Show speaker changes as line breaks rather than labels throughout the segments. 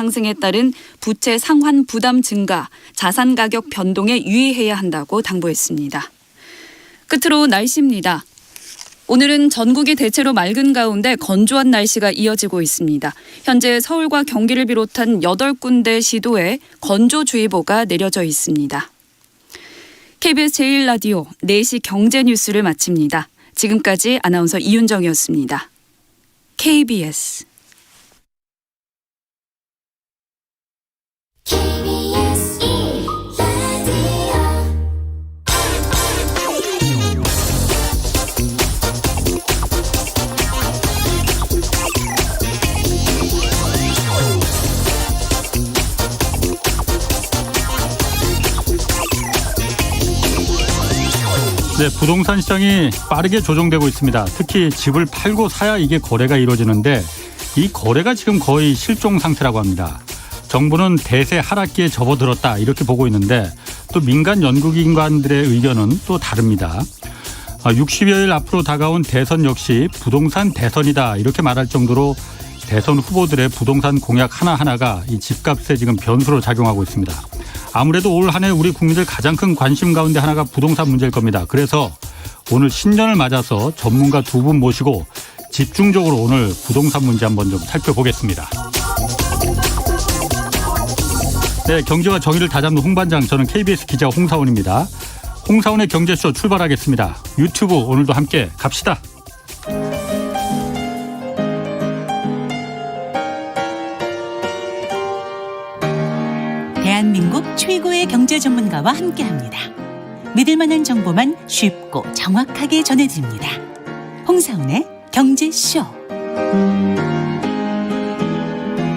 상승에 따른 부채 상환 부담 증가, 자산 가격 변동에 유의해야 한다고 당부했습니다. 끝으로 날씨입니다. 오늘은 전국이 대체로 맑은 가운데 건조한 날씨가 이어지고 있습니다. 현재 서울과 경기를 비롯한 8군데 시도에 건조주의보가 내려져 있습니다. KBS 제1라디오 4시 경제뉴스를 마칩니다. 지금까지 아나운서 이윤정이었습니다. KBS
네, 부동산 시장이 빠르게 조정되고 있습니다. 특히 집을 팔고 사야 이게 거래가 이루어지는데 이 거래가 지금 거의 실종 상태라고 합니다. 정부는 대세 하락기에 접어들었다 이렇게 보고 있는데 또 민간 연구기관들의 의견은 또 다릅니다. 60여일 앞으로 다가온 대선 역시 부동산 대선이다 이렇게 말할 정도로 대선 후보들의 부동산 공약 하나하나가 이 집값에 지금 변수로 작용하고 있습니다. 아무래도 올 한 해 우리 국민들 가장 큰 관심 가운데 하나가 부동산 문제일 겁니다. 그래서 오늘 신년을 맞아서 전문가 2분 모시고 집중적으로 오늘 부동산 문제 한번 좀 살펴보겠습니다. 네, 경제와 정의를 다잡는 홍반장, 저는 KBS 기자 홍사원입니다. 홍사원의 경제쇼 출발하겠습니다. 유튜브 오늘도 함께 갑시다.
대한민국 최고의 경제 전문가와 함께합니다. 믿을 만한 정보만 쉽고 정확하게 전해드립니다. 홍사훈의 경제쇼.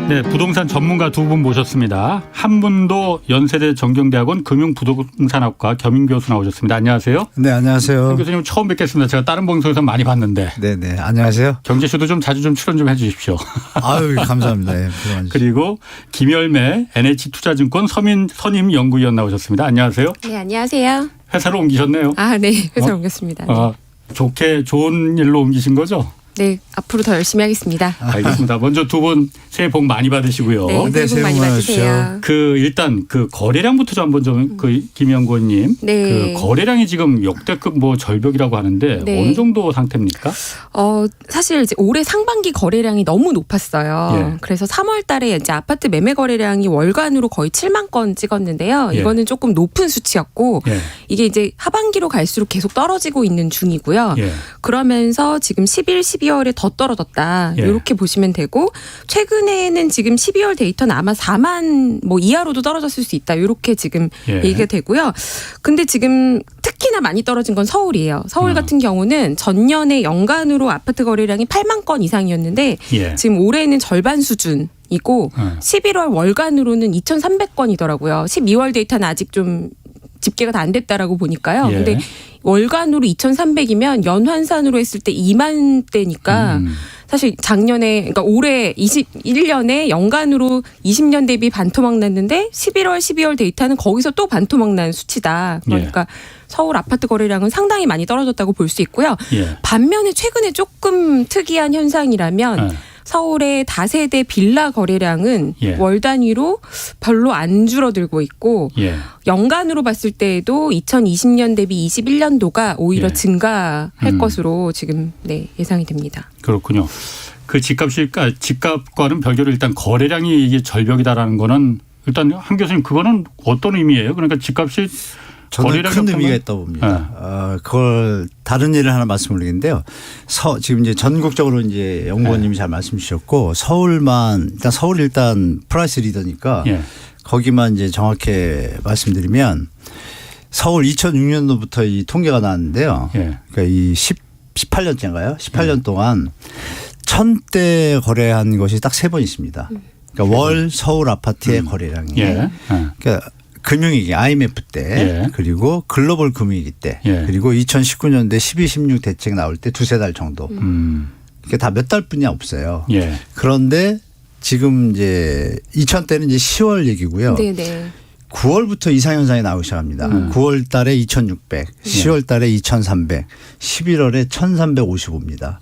네, 부동산 전문가 2분 모셨습니다. 한 분도 연세대 정경대학원 금융부동산학과 겸임 교수 나오셨습니다. 안녕하세요.
네, 안녕하세요.
한 교수님 처음 뵙겠습니다. 제가 다른 방송에서 많이 봤는데.
네, 안녕하세요.
경제쇼도 좀 자주 좀 출연 좀 해 주십시오.
아유, 감사합니다. 네,
그리고 김열매 NH투자증권 선임 연구위원 나오셨습니다. 안녕하세요.
네, 안녕하세요.
회사로 옮기셨네요.
아, 네. 회사로 옮겼습니다. 네.
좋은 일로 옮기신 거죠?
네, 앞으로 더 열심히 하겠습니다.
알겠습니다. 먼저 2분 새해 복 많이 받으시고요.
네, 새해 복 많이 받으세요.
일단 거래량부터 좀 한번 좀 김 연구원님.
네.
거래량이 지금 역대급 절벽이라고 하는데
네.
어느 정도 상태입니까?
사실 이제 올해 상반기 거래량이 너무 높았어요.
예.
그래서 3월 달에 이제 아파트 매매 거래량이 월간으로 거의 7만 건 찍었는데요.
예.
이거는 조금 높은 수치였고
예.
이게 이제 하반기로 갈수록 계속 떨어지고 있는 중이고요.
예.
그러면서 지금 11, 12월에 더 떨어졌다.
예.
이렇게 보시면 되고 최근에는 지금 12월 데이터는 아마 4만 이하로도 떨어졌을 수 있다. 이렇게 지금
예.
얘기가 되고요. 근데 지금 특히나 많이 떨어진 건 서울이에요. 서울 같은 경우는 전년에 연간으로 아파트 거래량이 8만 건 이상이었는데
예.
지금 올해는 절반 수준이고 11월 월간으로는 2,300건이더라고요. 12월 데이터는 아직 좀 집계가 다 안 됐다라고 보니까요.
예.
근데 월간으로 2,300이면 연환산으로 했을 때 2만 대니까 사실 작년에 그러니까 올해 21년에 연간으로 20년 대비 반토막 났는데 11월, 12월 데이터는 거기서 또 반토막 난 수치다. 그러니까 서울 아파트 거래량은 상당히 많이 떨어졌다고 볼 수 있고요.
예.
반면에 최근에 조금 특이한 현상이라면 서울의 다세대 빌라 거래량은
예.
월 단위로 별로 안 줄어들고 있고
예.
연간으로 봤을 때에도 2020년 대비 21년도가 오히려
예.
증가할 것으로 지금 예상이 됩니다.
그렇군요. 그 집값과는 별개로 일단 거래량이 이게 절벽이다라는 거는 일단 한 교수님 그거는 어떤 의미예요? 그러니까 집값이
저는 큰 의미가 있다고 봅니다. 그걸 다른 예를 하나 말씀드리는데요. 지금 이제 전국적으로 이제 연구원님이 잘 말씀 주셨고 서울 일단 프라이스 리더니까 거기만 이제 정확히 말씀드리면 서울 2006년도부터 이 통계가 나왔는데요. 그러니까 이 18년째인가요? 18년 동안 1,000대 거래한 것이 딱 3번 있습니다. 그러니까 월 서울 아파트의 거래량이. 그러니까 금융위기 IMF 때 그리고 글로벌 금융위기 때 그리고 2019년도에 12, 16 대책 나올 때 2-3달 정도. 그게 다 몇 달뿐이 없어요. 그런데 지금 이제 2000대는 이제 10월 얘기고요.
네네.
9월부터 이상현상이 나오기 시작합니다. 9월 달에 2600, 10월 달에 2300, 11월에 1355입니다.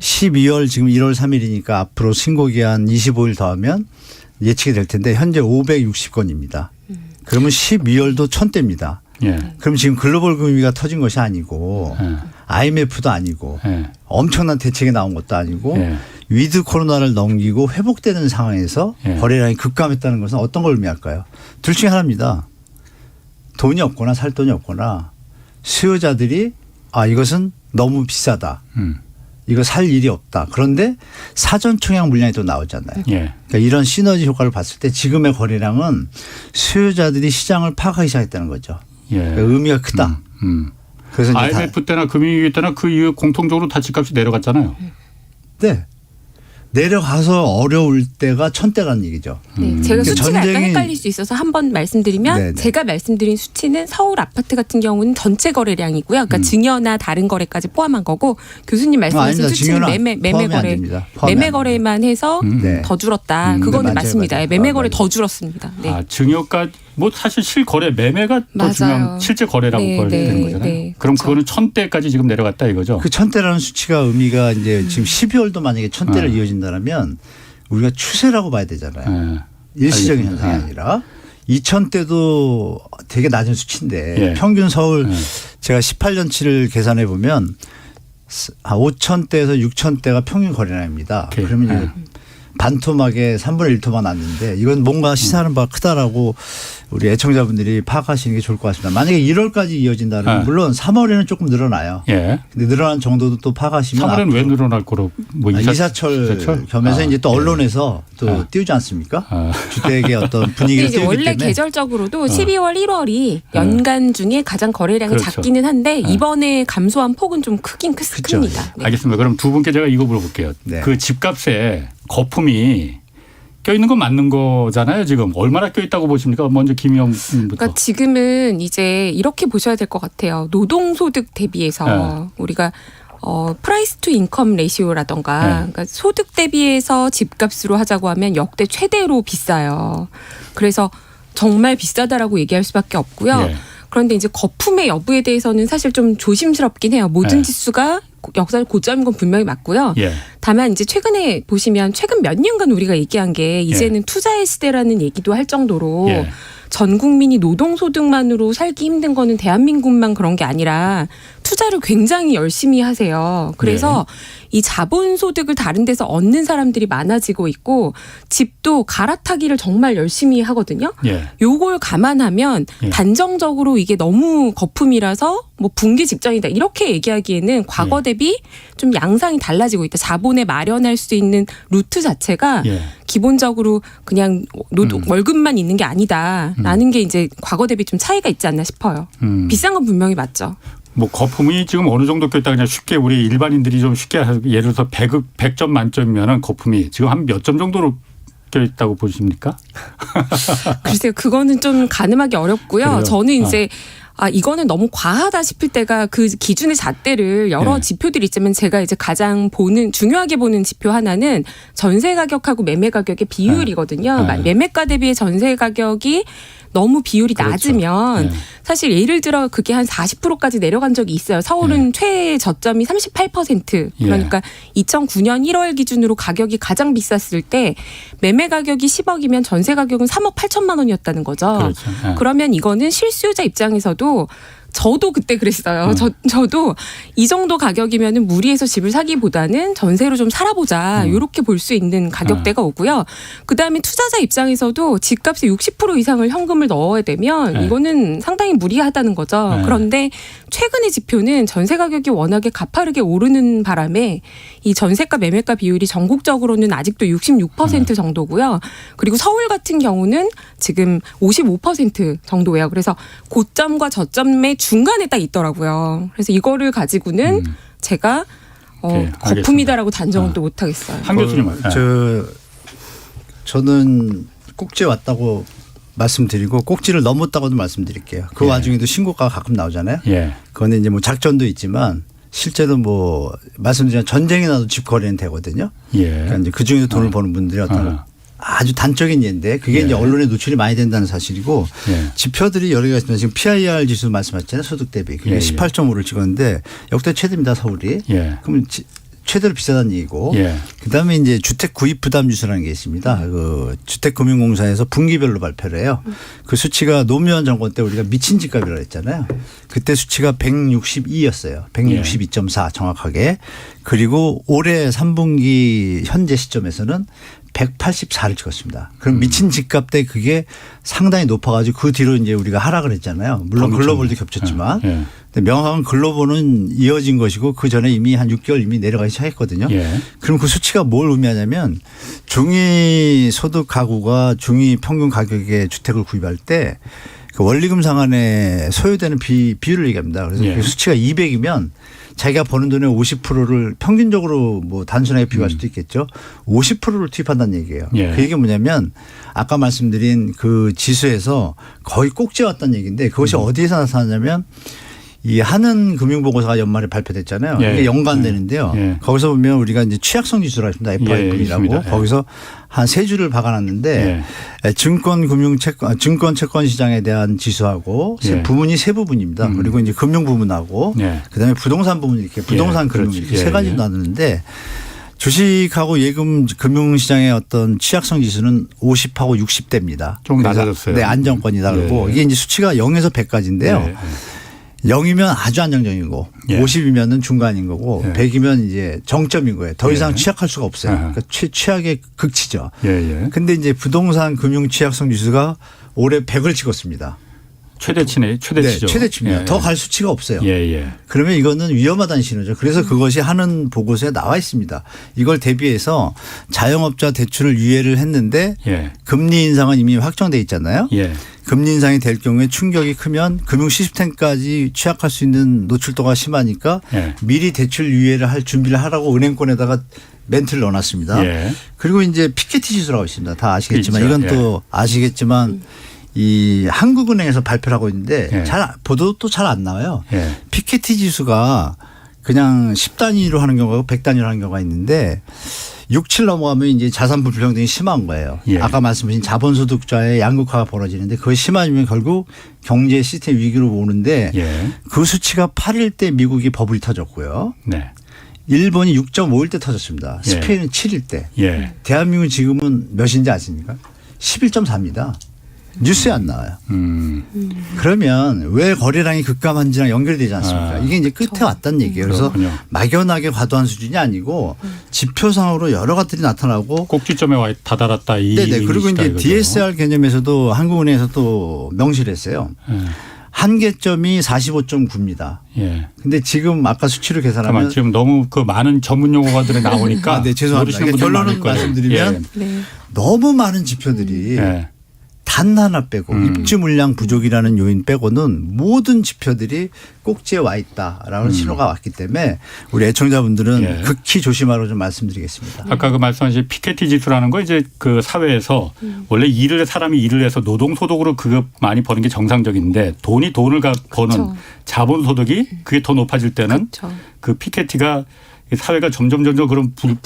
12월 지금 1월 3일이니까 앞으로 신고기한 25일 더하면 예측이 될 텐데 현재 560건입니다. 그러면 12월도 1000대입니다.
예.
그럼 지금 글로벌 금융위기가 터진 것이 아니고
예.
IMF도 아니고
예.
엄청난 대책이 나온 것도 아니고
예.
위드 코로나를 넘기고 회복되는 상황에서
예.
거래량이 급감했다는 것은 어떤 걸 의미할까요? 둘 중에 하나입니다. 돈이 없거나 살 돈이 없거나 수요자들이 이것은 너무 비싸다. 이거 살 일이 없다. 그런데 사전 청약 물량이 또 나오잖아요.
예.
그러니까 이런 시너지 효과를 봤을 때 지금의 거래량은 수요자들이 시장을 파악하기 시작했다는 거죠.
예.
그러니까 의미가 크다. 그래서 이제
IMF 때나 금융위기 때나 그 이후에 공통적으로 다 집값이 내려갔잖아요.
네. 내려가서 어려울 때가 1000대라는 얘기죠.
네, 제가
그러니까
수치가 약간
전쟁이-
헷갈릴 수 있어서 한번 말씀드리면
네네.
제가 말씀드린 수치는 서울 아파트 같은 경우는 전체 거래량이고요. 그러니까 증여나 다른 거래까지 포함한 거고 교수님 말씀하신
아닙니다.
수치는
증여는
매매
포함이 안
거래
됩니다. 포함이
매매
안
거래만 해서
네.
더 줄었다.
네,
그거는
맞아요,
맞습니다.
맞아요.
매매 거래
맞아요.
더 줄었습니다. 네.
증여가 뭐 사실 실거래 매매가 더
맞아요.
중요한 실제 거래라고
네,
봐야
네,
되는 거잖아요.
네,
그럼
그렇죠.
그거는 1000대까지 지금 내려갔다 이거죠.
그 1000대라는 수치가 의미가 이제 지금 12월도 만약에 1000대를 이어진다면 우리가 추세라고 봐야 되잖아요.
예.
일시적인
알겠습니다.
현상이 아니라 2000대도 되게 낮은 수치인데
예.
평균 서울 제가 18년치를 계산해 보면 5000대에서 6000대가 평균 거래량입니다.
오케이.
그러면 이제 반토막에 3분의 1토막 났는데 이건 뭔가 시사하는 바가 크다라고 우리 애청자분들이 파악하시는 게 좋을 것 같습니다. 만약에 1월까지 이어진다면 물론 3월에는 조금 늘어나요.
예.
근데 늘어난 정도도 또 파악하시면
3월에는 왜 늘어날 거로 뭐
이사철 겸해서 이제 또 언론에서 또 띄우지 않습니까? 주택의 어떤
근데
분위기를
이제
띄우기
원래
때문에
계절적으로도 12월, 1월이 연간 중에 가장 거래량이
그렇죠.
작기는 한데 이번에 감소한 폭은 좀 크긴
그렇죠.
큽니다. 네.
알겠습니다. 그럼 두 분께 제가 이거 물어볼게요.
네.
그 집값에 거품이 껴있는 건 맞는 거잖아요. 지금 얼마나 껴있다고 보십니까? 먼저 김희영부터.
그러니까 지금은 이제 이렇게 보셔야 될 것 같아요. 노동소득 대비해서 우리가 프라이스 투 인컴 레시오라던가 그러니까 소득 대비해서 집값으로 하자고 하면 역대 최대로 비싸요. 그래서 정말 비싸다라고 얘기할 수밖에 없고요.
예.
그런데 이제 거품의 여부에 대해서는 사실 좀 조심스럽긴 해요. 모든 지수가 역사적 고점인 건 분명히 맞고요.
예.
다만 이제 최근에 보시면 최근 몇 년간 우리가 얘기한 게 이제는 투자의 시대라는 얘기도 할 정도로
예.
전 국민이 노동소득만으로 살기 힘든 거는 대한민국만 그런 게 아니라 투자를 굉장히 열심히 하세요. 그래서 이 자본소득을 다른 데서 얻는 사람들이 많아지고 있고 집도 갈아타기를 정말 열심히 하거든요.
예.
요걸 감안하면
예.
단정적으로 이게 너무 거품이라서 뭐 붕괴 직전이다 이렇게 얘기하기에는 과거 대비 좀 양상이 달라지고 있다. 자본에 마련할 수 있는 루트 자체가
예.
기본적으로 그냥 월급만 있는 게 아니다라는 게 이제 과거 대비 좀 차이가 있지 않나 싶어요. 비싼 건 분명히 맞죠.
뭐 거품이 지금 어느 정도 껴있다 그냥 쉽게 우리 일반인들이 좀 쉽게 예를 들어서 100점 만점이면은 거품이 지금 한 몇 점 정도로 껴있다고 보십니까?
글쎄요, 그거는 좀 가늠하기 어렵고요.
그래요?
저는 이제 이거는 너무 과하다 싶을 때가 그 기준의 잣대를 여러
네.
지표들이 있지만 제가 이제 가장 중요하게 보는 지표 하나는 전세 가격하고 매매 가격의 비율이거든요.
네.
매매가 대비의 전세 가격이 너무 비율이
그렇죠.
낮으면
네.
사실 예를 들어 그게 한 40%까지 내려간 적이 있어요. 서울은 최저점이 38%. 그러니까 2009년 1월 기준으로 가격이 가장 비쌌을 때 매매 가격이 10억이면 전세 가격은 3억 8천만 원이었다는 거죠.
그렇죠. 예.
그러면 이거는 실수요자 입장에서도 저도 그때 그랬어요. 저도 이 정도 가격이면은 무리해서 집을 사기보다는 전세로 좀 살아보자. 이렇게 볼 수 있는 가격대가 오고요. 그다음에 투자자 입장에서도 집값의 60% 이상을 현금을 넣어야 되면 이거는 상당히 무리하다는 거죠. 그런데 최근의 지표는 전세 가격이 워낙에 가파르게 오르는 바람에 이 전세가 매매가 비율이 전국적으로는 아직도 66% 정도고요. 그리고 서울 같은 경우는 지금 55% 정도예요. 그래서 고점과 저점의 중간에 딱 있더라고요. 그래서 이거를 가지고는 제가
오케이,
거품이다라고 단정은 또 못하겠어요.
한 교수님.
저는 꼭지에 왔다고 말씀드리고 꼭지를 넘었다고도 말씀드릴게요. 그 와중에도 신고가가 가끔 나오잖아요.
예.
그거는 이제 뭐 작전도 있지만 실제로 뭐 말씀드린 전쟁이 나도 집 거래는 되거든요.
예.
그러니까 이제 그 중에도 돈을 버는 분들이 어떤 아주 단적인 예인데 그게 이제 언론에 노출이 많이 된다는 사실이고 지표들이 여러 개가 있습니다. 지금 PIR 지수 말씀하셨잖아요. 소득 대비. 그게 18.5를 찍었는데 역대 최대입니다. 서울이. 그러면 최대로 비싸다는 얘기고
예.
그다음에 이제 주택 구입 부담 지수라는 게 있습니다. 그 주택금융공사에서 분기별로 발표를 해요. 그 수치가 노무현 정권 때 우리가 미친 집값이라고 했잖아요. 그때 수치가 162였어요. 162.4 정확하게. 그리고 올해 3분기 현재 시점에서는 184를 찍었습니다. 그럼 미친 집값 때 그게 상당히 높아가지고 그 뒤로 이제 우리가 하락을 했잖아요. 물론 글로벌도 겹쳤지만
예.
근데 명확한 글로벌은 이어진 것이고 그 전에 이미 한 6개월 이미 내려가기 시작했거든요.
예.
그럼 그 수치가 뭘 의미하냐면 중위소득 가구가 중위 평균 가격의 주택을 구입할 때 그 원리금 상환에 소요되는 비율을 얘기합니다. 그래서
예.
그 수치가 200이면 자기가 버는 돈의 50%를 평균적으로 뭐 단순하게 비교할 수도 있겠죠. 50%를 투입한다는 얘기예요.
예.
그 얘기가 뭐냐면 아까 말씀드린 그 지수에서 거의 꼭지에 왔다는 얘기인데 그것이 어디에서 나타나냐면 이 한은 금융보고서가 연말에 발표됐잖아요.
예.
이게 연관되는데요.
예.
거기서 보면 우리가 이제 취약성 지수라고 있습니다. FIV라고.
있습니다. 예.
거기서 한 세 줄을 박아놨는데 증권 채권 시장에 대한 지수하고
예.
부문이 세 부분입니다. 그리고 이제 금융 부문하고
예.
그다음에 부동산 부문 이렇게 부동산 금융
그렇지.
이렇게
예.
세 가지로 나누는데 주식하고 예금 금융시장의 어떤 취약성 지수는 50하고 60대입니다.
좀 낮아졌어요.
네, 안정권이다 그러고
예.
이게 이제 수치가 0에서 100까지인데요.
예.
0이면 아주 안정적이고
예.
50이면은 중간인 거고
예.
100이면 이제 정점인 거예요. 더 이상
예.
취약할 수가 없어요.
아하.
그러니까 취약의 극치죠.
예. 예.
근데 이제 부동산 금융 취약성 지수가 올해 100을 찍었습니다.
최대치죠.
네, 최대치입니다.
예.
더 갈 수치가 없어요.
예. 예.
그러면 이거는 위험하다는 신호죠. 그래서 그것이 하는 보고서에 나와 있습니다. 이걸 대비해서 자영업자 대출을 유예를 했는데
예.
금리 인상은 이미 확정돼 있잖아요.
예.
금리 인상이 될 경우에 충격이 크면 금융 시스템까지 취약할 수 있는 노출도가 심하니까
예.
미리 대출 유예를 할 준비를 하라고 은행권에다가 멘트를 넣어놨습니다.
예.
그리고 이제 피케티 지수라고 있습니다. 다 아시겠지만
있죠.
이건 또 아시겠지만 이 한국은행에서 발표를 하고 있는데
예.
보도도 잘 안 나와요.
예.
피케티 지수가 그냥 10단위로 하는 경우가 100단위로 하는 경우가 있는데 6, 7 넘어가면 이제 자산 불평등이 심한 거예요.
예.
아까 말씀하신 자본소득자의 양극화가 벌어지는데 그것이 심해지면 결국 경제 시스템 위기로 오는데
예.
그 수치가 8일 때 미국이 버블이 터졌고요.
네.
일본이 6.5일 때 터졌습니다.
예.
스페인은 7일 때.
예.
대한민국은 지금은 몇인지 아십니까? 11.4입니다. 뉴스에 안 나와요. 그러면 왜 거래량이 급감한지랑 연결되지 않습니까?
아.
이게 이제 끝에 왔다는 얘기예요. 그래서
그렇군요.
막연하게 과도한 수준이 아니고 지표상으로 여러 가지들이 나타나고
꼭지점에 와 다다랐다 이
네네. 그리고 이제
얘기시다, 이거죠.
DSR 개념에서도 한국은행에서 또 명시를 했어요.
예.
한계점이 45.9입니다.
예.
근데 지금 아까 수치로
잠깐만
계산하면
지금 너무 그 많은 전문 용어들이 나오니까
아, 네, 죄송합니다.
모르시는 분들
결론은
많을 거예요.
말씀드리면
네.
너무 많은 지표들이
예.
단 하나 빼고 입주 물량 부족이라는 요인 빼고는 모든 지표들이 꼭지에 와 있다라는 신호가 왔기 때문에 우리 애청자분들은
예.
극히 조심하라고 좀 말씀드리겠습니다.
아까 그 말씀하신 피케티 지수라는 거 이제 그 사회에서 원래 사람이 일을 해서 노동 소득으로 그거 많이 버는 게 정상적인데 돈을 버는
그렇죠.
자본 소득이 그게 더 높아질 때는
그렇죠.
그 피케티가 사회가 점점 그런 불평등해진다.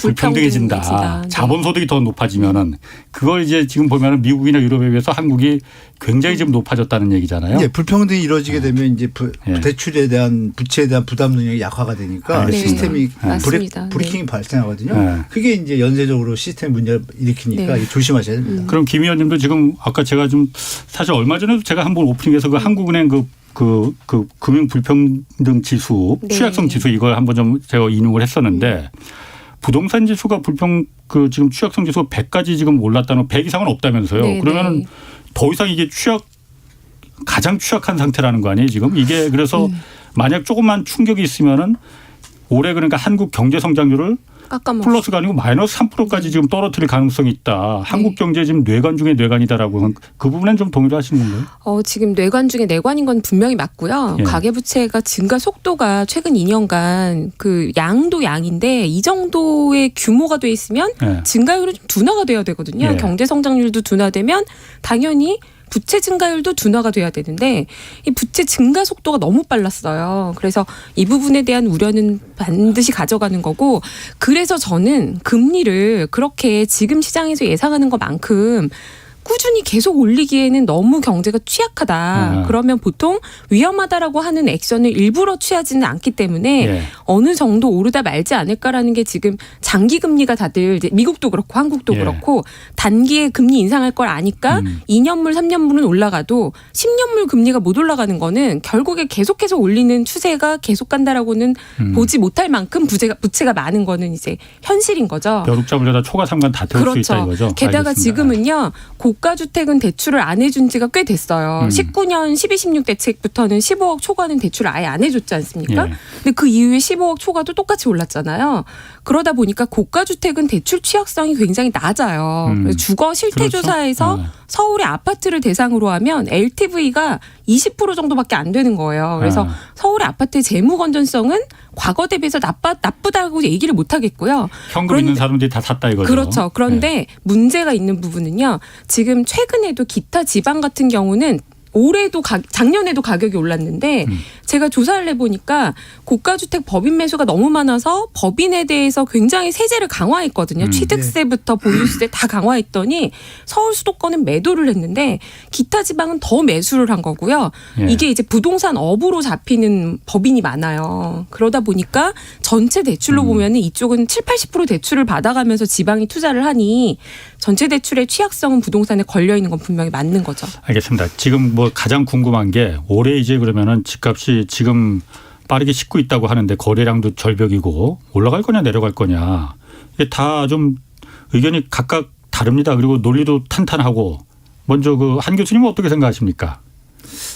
불평등해진다. 네.
자본 소득이 더 높아지면은 그걸 이제 지금 보면은 미국이나 유럽에 비해서 한국이 굉장히 지금 높아졌다는 얘기잖아요.
네, 불평등이 이루어지게 되면 이제
예.
대출에 대한 부채에 대한 부담 능력이 약화가 되니까
네.
시스템이
맞습니다.
브레이킹이 발생하거든요.
네.
그게 이제 연쇄적으로 시스템 문제를 일으키니까
네.
조심하셔야 됩니다.
그럼 김 의원님도 지금 아까 제가 좀 사실 얼마 전에도 제가 한번 오프닝에서 그 한국은행 그 금융 불평등 지수,
네.
취약성 지수 이걸 한번 좀 제가 인용을 했었는데 부동산 지수가 지금 취약성 지수가 100까지 지금 올랐다는 100 이상은 없다면서요.
네,
그러면은
네.
더 이상 이게 가장 취약한 상태라는 거 아니에요, 지금? 이게 그래서 만약 조금만 충격이 있으면은 올해 그러니까 한국 경제 성장률을
깎아먹
플러스가 아니고 마이너스 3%까지 지금 떨어뜨릴 가능성이 있다. 한국 경제 지금 뇌관 중에 뇌관이다라고 그 부분엔 좀 동의를 하시는 건가요?
지금 뇌관 중에 내관인 건 분명히 맞고요.
예.
가계부채가 증가 속도가 최근 2년간 그 양도 양인데 이 정도의 규모가 돼 있으면
예.
증가율은 좀 둔화가 돼야 되거든요.
예.
경제 성장률도 둔화되면 당연히 부채 증가율도 둔화가 돼야 되는데 이 부채 증가 속도가 너무 빨랐어요. 그래서 이 부분에 대한 우려는 반드시 가져가는 거고 그래서 저는 금리를 그렇게 지금 시장에서 예상하는 것만큼 꾸준히 계속 올리기에는 너무 경제가 취약하다. 그러면 보통 위험하다라고 하는 액션을 일부러 취하지는 않기 때문에
예.
어느 정도 오르다 말지 않을까라는 게 지금 장기 금리가 다들 이제 미국도 그렇고 한국도
예.
그렇고 단기에 금리 인상할 걸 아니까 2년물, 3년물은 올라가도 10년물 금리가 못 올라가는 거는 결국에 계속해서 올리는 추세가 계속 간다라고는 보지 못할 만큼 부채가 많은 거는 이제 현실인 거죠.
벼룩 잡으려다 초과 삼간 다 태울 수 있다 이거죠.
게다가
알겠습니다.
지금은요. 고가주택은 대출을 안 해준 지가 꽤 됐어요. 19년 12, 16 대책부터는 15억 초과는 대출을 아예 안 해줬지 않습니까?
예.
근데 그 이후에 15억 초과도 똑같이 올랐잖아요. 그러다 보니까 고가주택은 대출 취약성이 굉장히 낮아요. 그래서 주거 실태조사에서
그렇죠.
서울의 아파트를 대상으로 하면 LTV가 20% 정도밖에 안 되는 거예요. 그래서 서울의 아파트의 재무 건전성은 과거 대비해서 나쁘다고 얘기를 못 하겠고요.
현금 있는 사람들이 다 샀다 이거죠.
그렇죠. 그런데
예.
문제가 있는 부분은요. 지금 최근에도 기타 지방 같은 경우는 올해도 작년에도 가격이 올랐는데 제가 조사를 해보니까 고가주택 법인 매수가 너무 많아서 법인에 대해서 굉장히 세제를 강화했거든요. 취득세부터 보유세 다 강화했더니 서울 수도권은 매도를 했는데 기타 지방은 더 매수를 한 거고요.
예.
이게 이제 부동산 업으로 잡히는 법인이 많아요. 그러다 보니까 전체 대출로 보면은 이쪽은 7, 80% 대출을 받아가면서 지방이 투자를 하니 전체 대출의 취약성은 부동산에 걸려 있는 건 분명히 맞는 거죠.
알겠습니다. 지금 뭐 가장 궁금한 게 올해 이제 그러면은 집값이 지금 빠르게 식고 있다고 하는데 거래량도 절벽이고 올라갈 거냐 내려갈 거냐 이게 다 좀 의견이 각각 다릅니다. 그리고 논리도 탄탄하고 먼저 그 한 교수님은 어떻게 생각하십니까?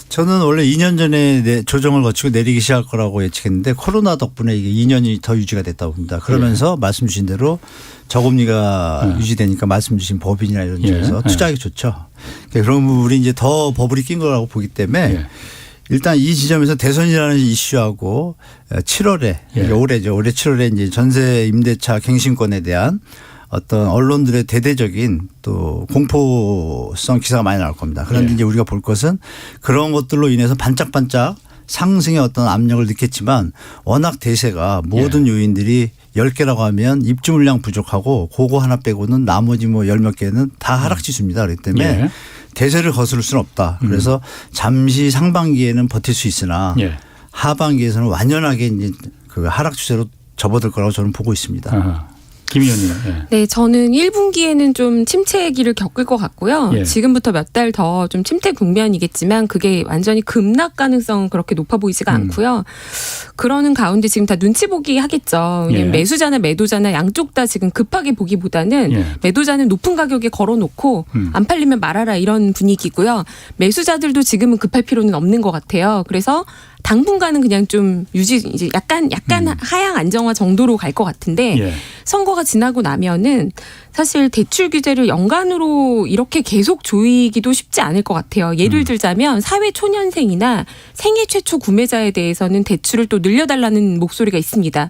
저는 원래 2년 전에 조정을 거치고 내리기 시작할 거라고 예측했는데 코로나 덕분에 이게 2년이 더 유지가 됐다고 봅니다. 그러면서 말씀 주신 대로 저금리가 유지되니까 말씀 주신 법인이나 이런 쪽에서 투자하기 좋죠. 그럼 우리 이제 더 버블이 낀 거라고 보기 때문에 일단 이 지점에서 대선이라는 이슈하고 7월에 올해죠. 올해 7월에 이제 전세 임대차 갱신권에 대한 어떤 언론들의 대대적인 또 공포성 기사가 많이 나올 겁니다. 그런데 이제 우리가 볼 것은 그런 것들로 인해서 반짝반짝 상승의 어떤 압력을 느꼈지만 워낙 대세가 모든 요인들이 10개라고 하면 입주 물량 부족하고 그거 하나 빼고는 나머지 뭐 10몇 개는 다 하락 지수입니다. 그렇기 때문에 대세를 거스를 수는 없다. 그래서 잠시 상반기에는 버틸 수 있으나 하반기에서는 완연하게 이제 그 하락 추세로 접어들 거라고 저는 보고 있습니다.
김 의원님은.
네, 저는 1분기에는 좀 침체기를 겪을 것 같고요. 지금부터 몇 달 더 좀 침체 국면이겠지만 그게 완전히 급락 가능성은 그렇게 높아 보이지가 않고요. 그러는 가운데 지금 다 눈치 보기 하겠죠. 왜냐하면 매수자나 매도자나 양쪽 다 지금 급하게 보기보다는 매도자는 높은 가격에 걸어놓고 안 팔리면 말아라 이런 분위기고요. 매수자들도 지금은 급할 필요는 없는 것 같아요. 그래서 당분간은 그냥 좀 이제 약간 하향 안정화 정도로 갈 것 같은데 선거가 지나고 나면은 사실 대출 규제를 연간으로 이렇게 계속 조이기도 쉽지 않을 것 같아요. 예를 들자면 사회 초년생이나 생애 최초 구매자에 대해서는 대출을 또 늘려달라는 목소리가 있습니다.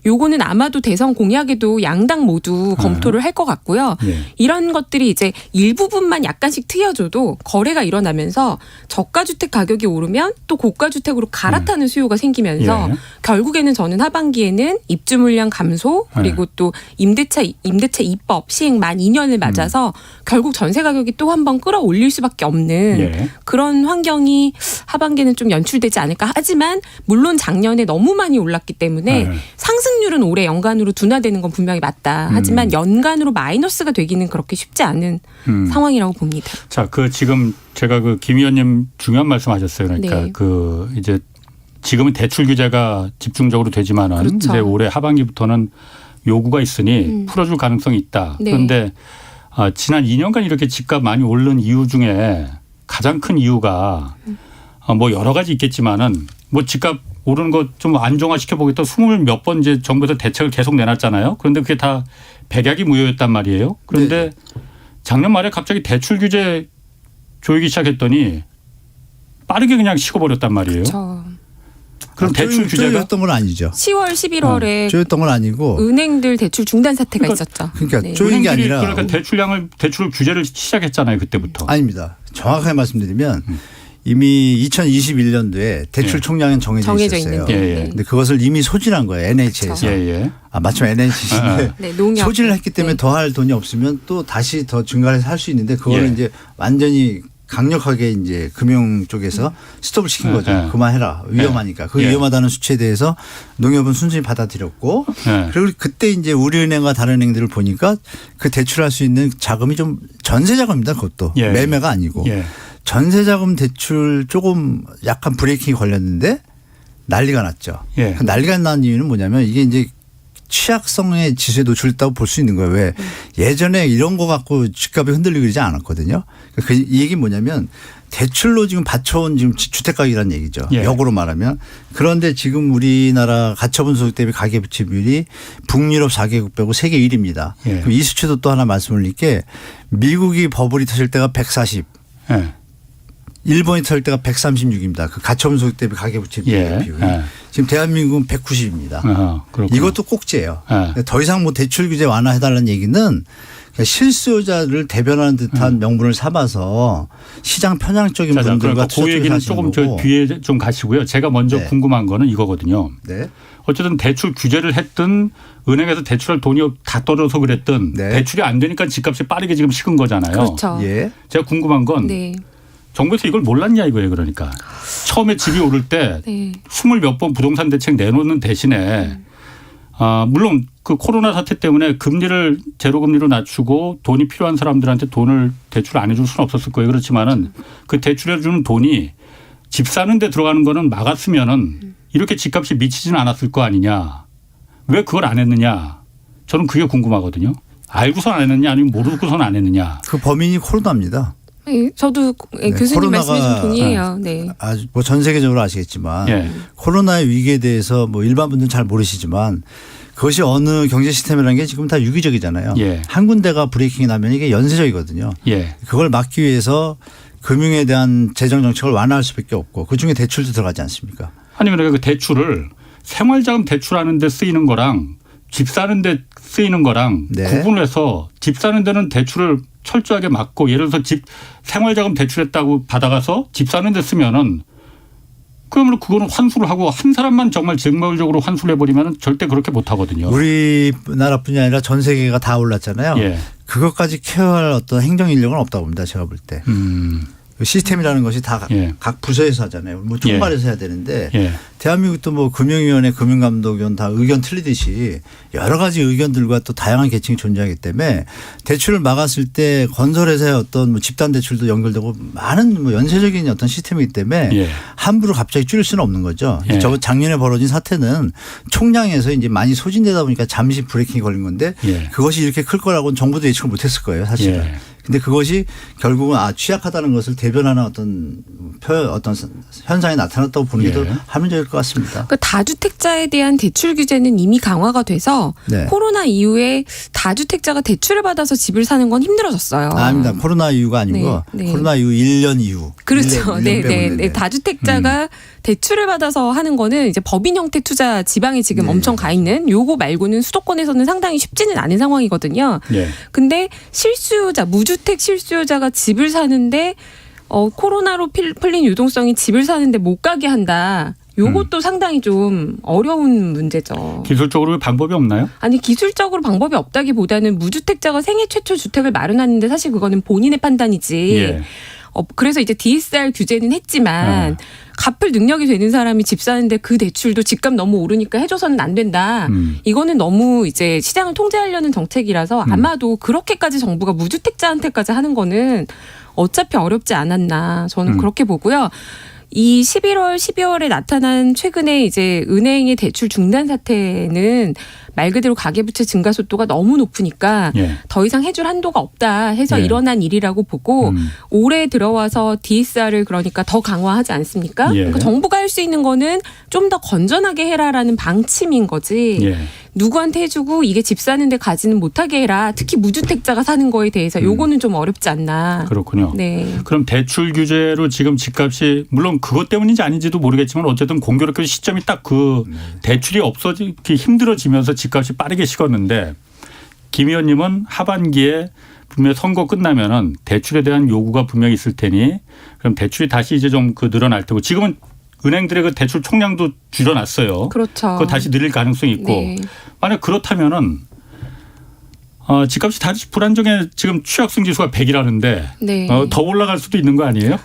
요거는 아마도 대선 공약에도 양당 모두 검토를 할 것 같고요. 이런 것들이 이제 일부분만 약간씩 트여줘도 거래가 일어나면서 저가주택 가격이 오르면 또 고가주택으로 갈아타는 수요가 생기면서 결국에는 저는 하반기에는 입주 물량 감소 그리고 또 임대차 입법 시행 만 2년을 맞아서 결국 전세 가격이 또 한 번 끌어올릴 수밖에 없는 그런 환경이 하반기에는 좀 연출되지 않을까. 하지만 물론 작년에 너무 많이 올랐기 때문에 상승률은 올해 연간으로 둔화되는 건 분명히 맞다. 하지만 연간으로 마이너스가 되기는 그렇게 쉽지 않은 상황이라고 봅니다.
자, 그 지금 제가 그 김 의원님 중요한 말씀하셨어요. 그러니까 그 이제 지금은 대출 규제가 집중적으로 되지만은 이제 올해 하반기부터는 요구가 있으니 풀어줄 가능성이 있다. 그런데 지난 2년간 이렇게 집값 많이 오른 이유 중에 가장 큰 이유가 뭐 여러 가지 있겠지만은 뭐 집값 오르는 거 좀 안정화시켜 보겠다 20몇 번 이제 정부에서 대책을 계속 내놨잖아요. 그런데 그게 다 백약이 무효였단 말이에요. 그런데 작년 말에 갑자기 대출 규제 조이기 시작했더니 빠르게 그냥 식어버렸단 말이에요.
그렇죠.
그럼 대출 규제가
조였던 건 아니죠.
10월, 11월에
조였던 건 아니고
은행들 대출 중단 사태가 있었죠.
그러니까 조인 게 아니라
그러니까 대출 규제를 시작했잖아요. 그때부터.
아닙니다. 정확하게 말씀드리면 이미 2021년도에 대출 총량은 정해져 있었어요.
있는데.
예, 예.
근데 그것을 이미 소진한 거예요. NH에서.
예, 예.
마침 NH인데
네, 농협.
소진을 했기 때문에
네.
더 할 돈이 없으면 또 다시 더 증가해서 할 수 있는데 그거를
예.
이제 완전히 강력하게 이제 금융 쪽에서 스톱을 시킨 거죠.
예.
그만해라. 위험하니까. 그
예.
위험하다는 수치에 대해서 농협은 순순히 받아들였고
예.
그리고 그때 이제 우리은행과 다른 은행들을 보니까 그 대출할 수 있는 자금이 좀 전세 자금입니다. 그것도
예.
매매가 아니고
예.
전세 자금 대출 조금 약간 브레이킹이 걸렸는데 난리가 났죠.
예.
그 난리가 난 이유는 뭐냐면 이게 이제 취약성의 지수에 노출됐다고 볼 수 있는 거예요. 왜 예전에 이런 거 갖고 집값이 흔들리고 그러지 않았거든요. 이 얘기는 뭐냐면 대출로 지금 받쳐온 지금 주택가격이라는 얘기죠.
예.
역으로 말하면. 그런데 지금 우리나라 가처분 소득 대비 가계부채 비율이 북유럽 4개국 빼고 세계 1위입니다.
예.
그럼 이 수치도 또 하나 말씀드릴 게 미국이 버블이 터질 때가 140.
예.
일본이 터질 때가 136입니다. 그 가처분 소득 대비 가계부채
예.
비율이.
예.
지금 대한민국은 190입니다.
그렇구나.
이것도 꼭지예요.
예.
더 이상 뭐 대출 규제 완화해달라는 얘기는 그러니까 실수요자를 대변하는 듯한 명분을 삼아서 시장 편향적인
자,
분들과
그러니까 그 얘기는 조금 저 뒤에 좀 가시고요. 제가 먼저
네.
궁금한 거는 이거거든요.
네.
어쨌든 대출 규제를 했든 은행에서 대출할 돈이 다 떨어져서 그랬든
네.
대출이 안 되니까 집값이 빠르게 지금 식은 거잖아요.
그렇죠.
예.
제가 궁금한 건
네.
정부에서 이걸 몰랐냐 이거예요. 그러니까 처음에 집이 오를 때
네.
20몇 번 부동산 대책 내놓는 대신에 물론 그 코로나 사태 때문에 금리를 제로 금리로 낮추고 돈이 필요한 사람들한테 돈을 대출 안 해줄 수는 없었을 거예요. 그렇지만은 그 대출해 주는 돈이 집 사는 데 들어가는 거는 막았으면은 이렇게 집값이 미치지는 않았을 거 아니냐. 왜 그걸 안 했느냐. 저는 그게 궁금하거든요. 알고선 안 했느냐 아니면 모르고선 안 했느냐.
그 범인이 코로나입니다.
네, 저도
네,
교수님 말씀에 좀
코로나가
동의해요. 네.
아주 뭐 전 세계적으로 아시겠지만
예.
코로나의 위기에 대해서 뭐 일반 분들은 잘 모르시지만 그것이 어느 경제 시스템이라는 게 지금 다 유기적이잖아요.
예.
한 군데가 브레이킹이 나면 이게 연쇄적이거든요.
예.
그걸 막기 위해서 금융에 대한 재정 정책을 완화할 수밖에 없고 그중에 대출도 들어가지 않습니까?
아니면 그 대출을 생활자금 대출하는 데 쓰이는 거랑 집 사는 데 쓰이는 거랑
네.
구분해서 집 사는 데는 대출을 철저하게 막고 예를 들어서 집 생활자금 대출했다고 받아가서 집 사는 데 쓰면은 그러면 그거는 환수를 하고 한 사람만 정말 정말적으로 환수를 해버리면 절대 그렇게 못 하거든요.
우리나라뿐이 아니라 전 세계가 다 올랐잖아요.
예.
그것까지 케어할 어떤 행정 인력은 없다고 봅니다. 제가 볼 때. 그 시스템이라는 것이 다 각
예.
부서에서 하잖아요. 뭐 총괄해서 해야 되는데
예.
대한민국도 뭐 금융위원회, 금융감독위원 다 의견 틀리듯이 여러 가지 의견들과 또 다양한 계층이 존재하기 때문에 대출을 막았을 때 건설회사의 어떤 뭐 집단 대출도 연결되고 많은 뭐 연쇄적인 어떤 시스템이기 때문에
예.
함부로 갑자기 줄일 수는 없는 거죠.
예.
저 작년에 벌어진 사태는 총량에서 이제 많이 소진되다 보니까 잠시 브레이킹이 걸린 건데
예.
그것이 이렇게 클 거라고는 정부도 예측을 못했을 거예요, 사실은.
예.
근데 그것이 결국은 취약하다는 것을 대변하는 어떤 현상이 나타났다고 보는 게 더
예.
합리적일 것 같습니다.
그 다주택자에 대한 대출 규제는 이미 강화가 돼서
네.
코로나 이후에 다주택자가 대출을 받아서 집을 사는 건 힘들어졌어요.
아닙니다. 코로나 이후가 아니고
네, 네.
코로나 이후 1년 이후.
그렇죠.
1년
네,
빼고는
네, 네. 다주택자가 대출을 받아서 하는 거는 이제 법인 형태 투자 지방에 지금
네.
엄청 가 있는 요거 말고는 수도권에서는 상당히 쉽지는 않은 상황이거든요.
예.
근데 실수요자, 무주택 실수요자가 집을 사는데 코로나로 풀린 유동성이 집을 사는데 못 가게 한다. 요것도 상당히 좀 어려운 문제죠.
기술적으로 방법이 없나요?
아니 기술적으로 방법이 없다기보다는 무주택자가 생애 최초 주택을 마련하는데 사실 그거는 본인의 판단이지.
예.
그래서 이제 DSR 규제는 했지만 갚을 능력이 되는 사람이 집 사는데 그 대출도 집값 너무 오르니까 해줘서는 안 된다. 이거는 너무 이제 시장을 통제하려는 정책이라서 아마도 그렇게까지 정부가 무주택자한테까지 하는 거는 어차피 어렵지 않았나 저는 그렇게 보고요. 이 11월, 12월에 나타난 최근에 이제 은행의 대출 중단 사태는 말 그대로 가계부채 증가 속도가 너무 높으니까
예.
더 이상 해줄 한도가 없다 해서
예.
일어난 일이라고 보고 올해 들어와서 DSR을 그러니까 더 강화하지 않습니까?
예.
그러니까 정부가 할 수 있는 거는 좀 더 건전하게 해라라는 방침인 거지.
예.
누구한테 해주고 이게 집 사는데 가지는 못하게 해라. 특히 무주택자가 사는 거에 대해서 요거는 좀 어렵지 않나.
그렇군요.
네.
그럼 대출 규제로 지금 집값이 물론 그것 때문인지 아닌지도 모르겠지만 어쨌든 공교롭게 시점이 딱 그 대출이 없어지기 힘들어지면서 집값이 빠르게 식었는데 김 의원님은 하반기에 분명히 선거 끝나면은 대출에 대한 요구가 분명히 있을 테니 그럼 대출이 다시 이제 좀 그 늘어날 테고 지금은 은행들의 그 대출 총량도 줄여놨어요.
그렇죠.
그거 다시 늘릴 가능성이 있고
네. 만약
그렇다면은 집값이 다시 불안정해 지금 취약성 지수가 100이라는데
네.
더 올라갈 수도 있는 거 아니에요?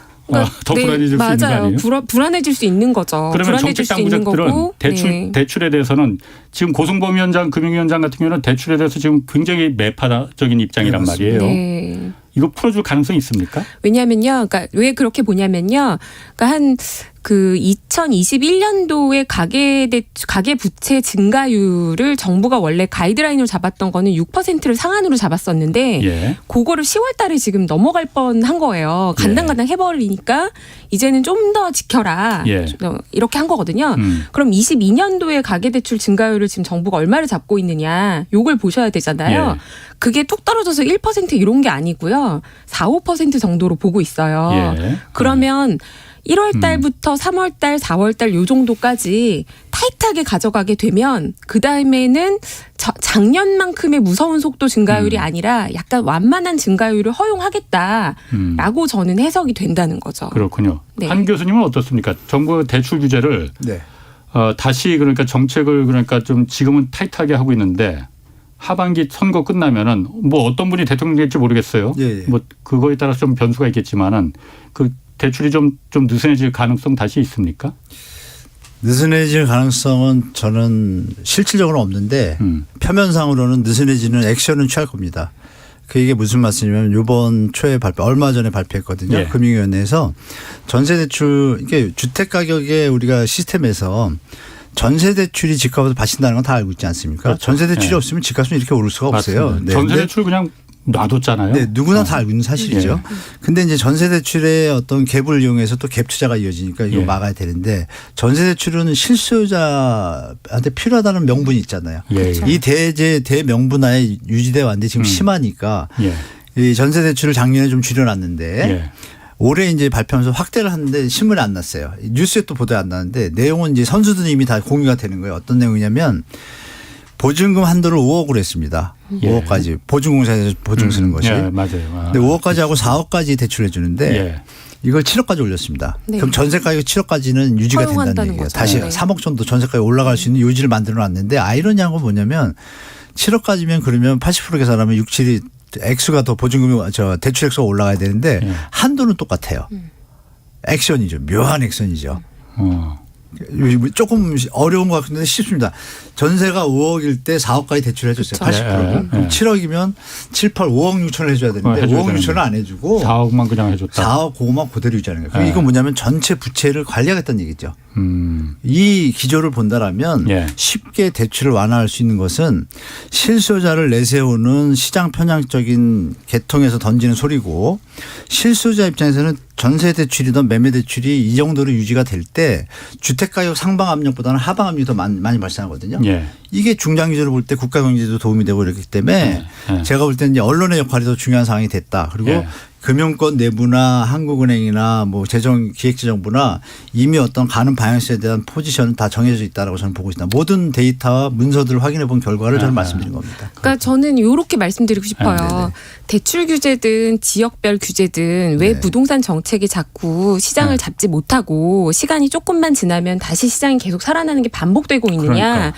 더 불안해질 수 있는 거
맞아요.
아니에요?
불안해질 수 있는 거죠.
그러면
불안해질
정책
수 있는
당국자들은
거고. 네.
대출에 대해서는 지금 고승범 위원장, 금융위원장 같은 경우는 대출에 대해서 지금 굉장히 매파적인 입장이란
네,
말이에요.
네.
이거 풀어줄 가능성이 있습니까?
왜냐하면요, 그러니까 왜 그렇게 보냐면요, 그러니까 그 2021년도에 가계 부채 증가율을 정부가 원래 가이드라인으로 잡았던 거는 6%를 상한으로 잡았었는데
예.
그거를 10월달에 지금 넘어갈 뻔한 거예요. 간당간당 해버리니까 이제는 좀 더 지켜라.
예.
이렇게 한 거거든요. 그럼 22년도에 가계대출 증가율을 지금 정부가 얼마를 잡고 있느냐 요걸 보셔야 되잖아요.
예.
그게 뚝 떨어져서 1% 이런 게 아니고요. 4, 5% 정도로 보고 있어요.
예.
그러면 1월 달부터 3월 달, 4월 달 요 정도까지 타이트하게 가져가게 되면 그다음에는 작년만큼의 무서운 속도 증가율이 아니라 약간 완만한 증가율을 허용하겠다라고 저는 해석이 된다는 거죠.
그렇군요.
네.
한 교수님은 어떻습니까? 정부 대출 규제를
네.
다시 그러니까 정책을 그러니까 좀 지금은 타이트하게 하고 있는데 하반기 선거 끝나면은 뭐 어떤 분이 대통령 될지 모르겠어요.
예, 예.
뭐 그거에 따라서 좀 변수가 있겠지만은 그 대출이 좀 느슨해질 가능성 다시 있습니까?
느슨해질 가능성은 저는 실질적으로 없는데 표면상으로는 느슨해지는 액션은 취할 겁니다. 그게 무슨 말씀이냐면 이번 초에 얼마 전에 발표했거든요.
예.
금융위원회에서 전세대출 이게 주택 가격의 우리가 시스템에서 전세대출이 집값을 받친다는 건 다 알고 있지 않습니까?
그렇죠.
전세대출이
예.
없으면 집값은 이렇게 오를 수가 없어요.
맞습니다.
네.
전세대출 그냥 놔뒀잖아요.
네, 누구나 다 알고 있는 사실이죠.
예.
근데 이제 전세대출의 어떤 갭을 이용해서 또 갭 투자가 이어지니까 이거
예.
막아야 되는데 전세대출은 실수요자한테 필요하다는 명분이 있잖아요.
예.
이 대명분하에 유지돼 왔는데 지금 심하니까
예.
이 전세대출을 작년에 좀 줄여놨는데
예.
올해 이제 발표하면서 확대를 하는데 신문에 안 났어요. 뉴스에 또 보도에 안 나는데 내용은 이제 선수들은 이미 다 공유가 되는 거예요. 어떤 내용이냐면 보증금 한도를 5억으로 했습니다.
예.
5억까지 보증공사에서 보증 쓰는 것이.
예, 맞아요.
근데 5억까지 하고 4억까지 대출해 주는데
예.
이걸 7억까지 올렸습니다.
네.
그럼 전세 가격 7억까지는 유지가 된다는
허용한다는
얘기예요.
거죠.
다시
네.
3억 정도 전세 가격 올라갈 수 있는 요지를 만들어 놨는데 아이러니한 건 뭐냐면 7억까지면 그러면 80% 계산하면 6, 7이 액수가 더 보증금이 대출 액수가 올라가야 되는데
예.
한도는 똑같아요. 액션이죠. 묘한 액션이죠. 조금 어려운 것 같은데 쉽습니다. 전세가 5억일 때 4억까지 대출해 줬어요.
그렇죠.
80%. 그럼 7억이면 7, 8, 5억 6천을 해줘야 되는데
해줘야
5억 6천을 안 해주고
4억만 그냥 해줬다.
4억 5억만 그대로 유지하는 거예요. 그러니까 이건 뭐냐면 전체 부채를 관리하겠다는 얘기죠. 이 기조를 본다라면
예.
쉽게 대출을 완화할 수 있는 것은 실수요자를 내세우는 시장 편향적인 계통에서 던지는 소리고 실수요자 입장에서는 전세 대출이든 매매 대출이 이 정도로 유지가 될 때 주택 가격 상방 압력보다는 하방 압력이 더 많이 발생하거든요.
예.
이게 중장 기조를 볼 때 국가 경제도 도움이 되고 이렇기 때문에
예.
제가 볼 때는 이제 언론의 역할이 더 중요한 상황이 됐다. 그리고
예.
금융권 내부나 한국은행이나 뭐 기획재정부나 이미 어떤 가는 방향성에 대한 포지션은 다 정해져 있다라고 저는 보고 있습니다. 모든 데이터와 문서들을 확인해 본 결과를 저는 말씀드린 겁니다.
그러니까 저는 이렇게 말씀드리고 싶어요.
네네.
대출 규제든 지역별 규제든 왜
네.
부동산 정책이 자꾸 시장을 잡지 못하고 시간이 조금만 지나면 다시 시장이 계속 살아나는 게 반복되고 있느냐.
그러니까.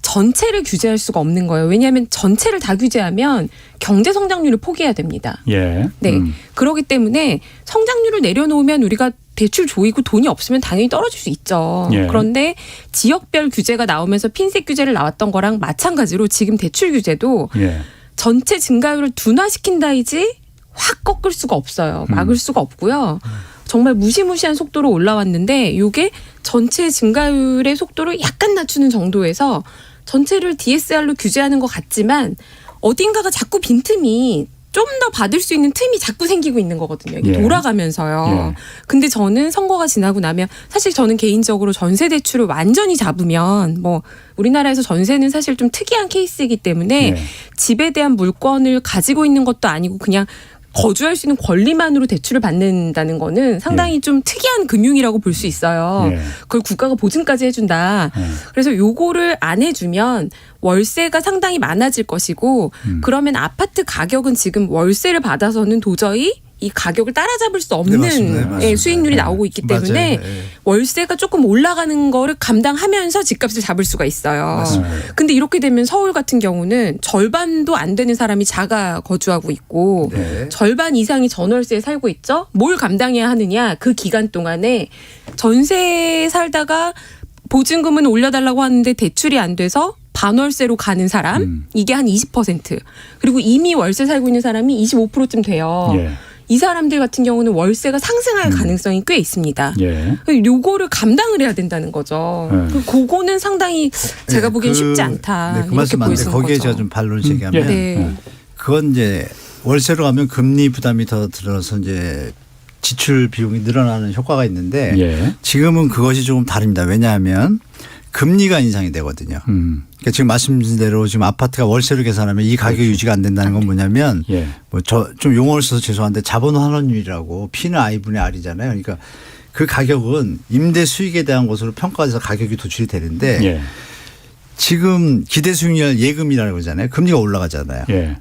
전체를 규제할 수가 없는 거예요. 왜냐하면 전체를 다 규제하면 경제 성장률을 포기해야 됩니다.
예.
네. 그렇기 때문에 성장률을 내려놓으면 우리가 대출 조이고 돈이 없으면 당연히 떨어질 수 있죠.
예.
그런데 지역별 규제가 나오면서 핀셋 규제를 나왔던 거랑 마찬가지로 지금 대출 규제도
예.
전체 증가율을 둔화시킨다이지 확 꺾을 수가 없어요. 막을 수가 없고요. 정말 무시무시한 속도로 올라왔는데 이게 전체 증가율의 속도를 약간 낮추는 정도에서 전체를 DSR로 규제하는 것 같지만 어딘가가 자꾸 빈틈이 좀 더 받을 수 있는 틈이 자꾸 생기고 있는 거거든요. 이게
예.
돌아가면서요.
예.
근데 저는 선거가 지나고 나면 사실 저는 개인적으로 전세 대출을 완전히 잡으면 뭐 우리나라에서 전세는 사실 좀 특이한 케이스이기 때문에
예.
집에 대한 물건을 가지고 있는 것도 아니고 그냥 거주할 수 있는 권리만으로 대출을 받는다는 거는 상당히 좀 특이한 금융이라고 볼 수 있어요.
예.
그걸 국가가 보증까지 해준다. 그래서 요거를 안 해주면 월세가 상당히 많아질 것이고 그러면 아파트 가격은 지금 월세를 받아서는 도저히 이 가격을 따라잡을 수 없는
맞습니다.
예, 수익률이 나오고 있기 때문에
맞아요. 예.
월세가 조금 올라가는 거를 감당하면서 집값을 잡을 수가 있어요.
맞습니다.
근데 이렇게 되면 서울 같은 경우는 절반도 안 되는 사람이 자가 거주하고 있고
네.
절반 이상이 전월세에 살고 있죠. 뭘 감당해야 하느냐. 그 기간 동안에 전세에 살다가 보증금은 올려달라고 하는데 대출이 안 돼서 반월세로 가는 사람 이게 한 20% 그리고 이미 월세 살고 있는 사람이 25%쯤 돼요.
예.
이 사람들 같은 경우는 월세가 상승할 가능성이 꽤 있습니다.
예.
요거를 감당을 해야 된다는 거죠.
네.
그거는 상당히 제가 보기엔 쉽지 않다.
네, 그
이렇게
말씀 맞는데
보이는
거기에
거죠.
제가 좀 반론을 제기하면
네.
그건 이제 월세로 가면 금리 부담이 더 들어서 이제 지출 비용이 늘어나는 효과가 있는데
예.
지금은 그것이 조금 다릅니다. 왜냐하면 금리가 인상이 되거든요. 그러니까 지금 말씀드린 대로 지금 아파트가 월세로 계산하면 이 가격이 유지가 안 된다는 건 뭐냐면
예.
뭐 저 좀 용어를 써서 죄송한데 자본 환원율이라고 P는 I분의 R이잖아요. 그러니까 그 가격은 임대 수익에 대한 것으로 평가돼서 가격이 도출이 되는데
예.
지금 기대 수익률 예금이라고 그러잖아요. 금리가 올라가잖아요.
예.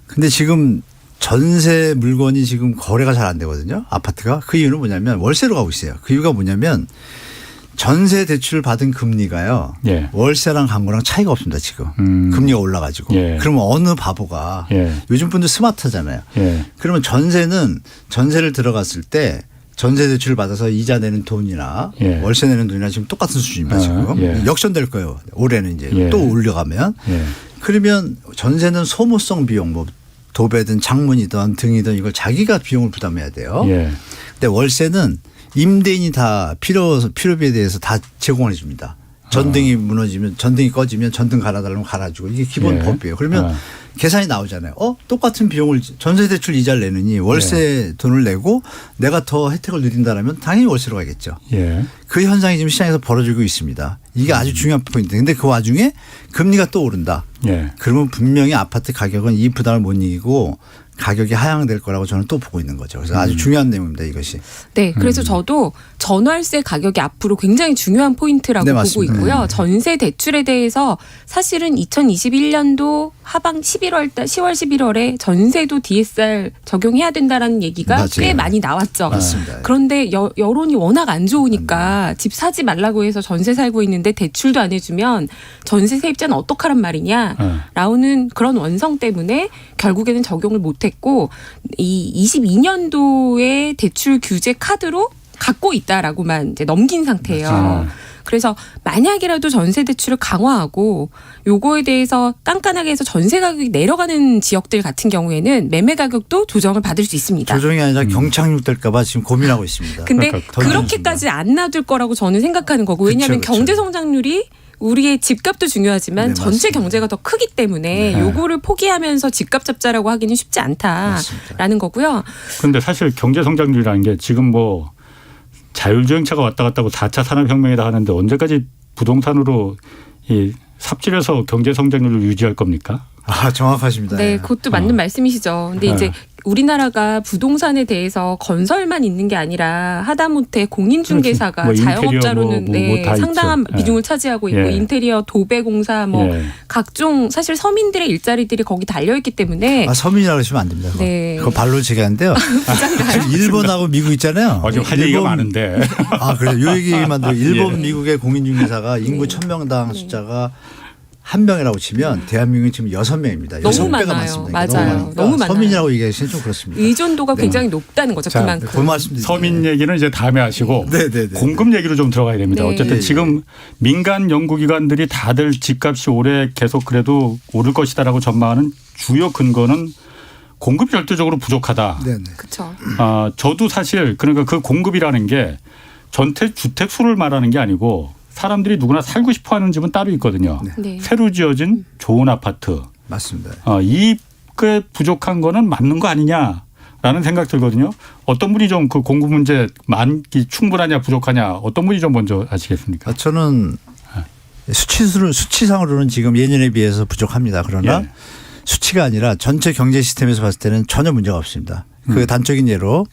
근데 지금 전세 물건이 지금 거래가 잘 안 되거든요. 아파트가. 그 이유는 뭐냐면 월세로 가고 있어요. 그 이유가 뭐냐면 전세 대출 받은 금리가요.
예.
월세랑 광고랑 차이가 없습니다. 지금. 금리가 올라가지고.
예.
그러면 어느 바보가
예.
요즘 분들 스마트하잖아요.
예.
그러면 전세를 들어갔을 때 전세 대출을 받아서 이자 내는 돈이나
예.
월세 내는 돈이나 지금 똑같은 수준입니다. 지금.
예.
역전될 거예요. 올해는 이제
예.
또 올려가면.
예.
그러면 전세는 소모성 비용 뭐 도배든 창문이든 등이든 이걸 자기가 비용을 부담해야 돼요.
예.
근데 월세는 임대인이 다 필요비에 대해서 다 제공을 해 줍니다. 전등이 무너지면 전등이 꺼지면 전등 갈아달라면 갈아주고 이게 기본
예.
법이에요. 그러면 계산이 나오잖아요. 똑같은 비용을 전세 대출 이자를 내느니 월세 돈을 내고 내가 더 혜택을 누린다라면 당연히 월세로 가겠죠.
예.
그 현상이 지금 시장에서 벌어지고 있습니다. 이게 아주 중요한 포인트. 근데 그 와중에 금리가 또 오른다.
예.
그러면 분명히 아파트 가격은 이 부담을 못 이기고 가격이 하향될 거라고 저는 또 보고 있는 거죠. 그래서 아주 중요한 내용입니다. 이것이.
네, 그래서 저도 전월세 가격이 앞으로 굉장히 중요한 포인트라고
네,
보고
맞습니다.
있고요.
네.
전세 대출에 대해서 사실은 2021년도 하방 10월 11월에 전세도 DSR 적용해야 된다라는 얘기가
맞아요.
꽤 많이 나왔죠.
맞습니다.
그런데 여론이 워낙 안 좋으니까 집 사지 말라고 해서 전세 살고 있는데 대출도 안 해주면 전세 세입자는 어떡하란 말이냐 라는 그런 원성 때문에 결국에는 적용을 못했고 이 22년도에 대출 규제 카드로 갖고 있다라고만 이제 넘긴 상태예요. 그래서 만약이라도 전세 대출을 강화하고 요거에 대해서 깐깐하게 해서 전세 가격이 내려가는 지역들 같은 경우에는 매매 가격도 조정을 받을 수 있습니다.
조정이 아니라 경착륙 될까 봐 지금 고민하고 있습니다.
근데
그러니까
그렇게까지 안 놔둘 거라고 저는 생각하는 거고 왜냐하면
그쵸.
경제 성장률이 우리의 집값도 중요하지만
네,
전체
맞습니다.
경제가 더 크기 때문에
네.
요거를 포기하면서 집값 잡자라고 하기는 쉽지 않다라는 거고요.
그런데 사실 경제 성장률이라는 게 지금 뭐 자율주행차가 왔다 갔다 하고 4차 산업혁명이다 하는데 언제까지 부동산으로 이 삽질해서 경제 성장률을 유지할 겁니까?
아, 정확하십니다.
네,
예.
그것도 맞는 말씀이시죠. 근데 이제 우리나라가 부동산에 대해서 건설만 있는 게 아니라 하다못해 공인중개사가
그렇지. 뭐
자영업자로는
인테리어 다
상당한
있죠.
비중을 차지하고 있고
예.
인테리어 도배공사 뭐
예.
각종 사실 서민들의 일자리들이 거기 달려있기 때문에
아, 서민이라고 하시면 안 됩니다. 그거,
네.
그거 발로 제기하는데요. 지금 일본하고 미국 있잖아요.
지금 할 얘기가 많은데.
아, 그래요. 요 얘기만 들어. 일본,
예.
미국의 공인중개사가 인구 1000명당 숫자가 한 명이라고 치면 대한민국은 지금 6명입니다.
너무
6배가
많아요.
많습니다.
맞아요.
많으니까
너무 많아요.
서민이라고 얘기하시면 좀 그렇습니다.
의존도가
네.
굉장히 높다는 거죠.
자,
그만큼.
그 말씀드리죠.
서민 얘기는 이제 다음에 하시고
네.
공급 얘기로 좀 들어가야 됩니다.
네.
어쨌든
예.
지금 민간 연구기관들이 다들 집값이 올해 계속 그래도 오를 것이다라고 전망하는 주요 근거는 공급이 절대적으로 부족하다.
네네.
그렇죠.
저도 사실 그러니까 그 공급이라는 게 전체 주택 수를 말하는 게 아니고 사람들이 누구나 살고 싶어하는 집은 따로 있거든요.
네.
새로 지어진 좋은 아파트.
맞습니다.
이게 부족한 거는 맞는 거 아니냐라는 생각 들거든요. 어떤 분이 좀 그 공급 문제 많기 충분하냐 부족하냐 어떤 분이 좀 먼저 아시겠습니까?
저는 수치상으로는 지금 예년에 비해서 부족합니다. 그러나
예.
수치가 아니라 전체 경제 시스템에서 봤을 때는 전혀 문제가 없습니다. 그 단적인 예로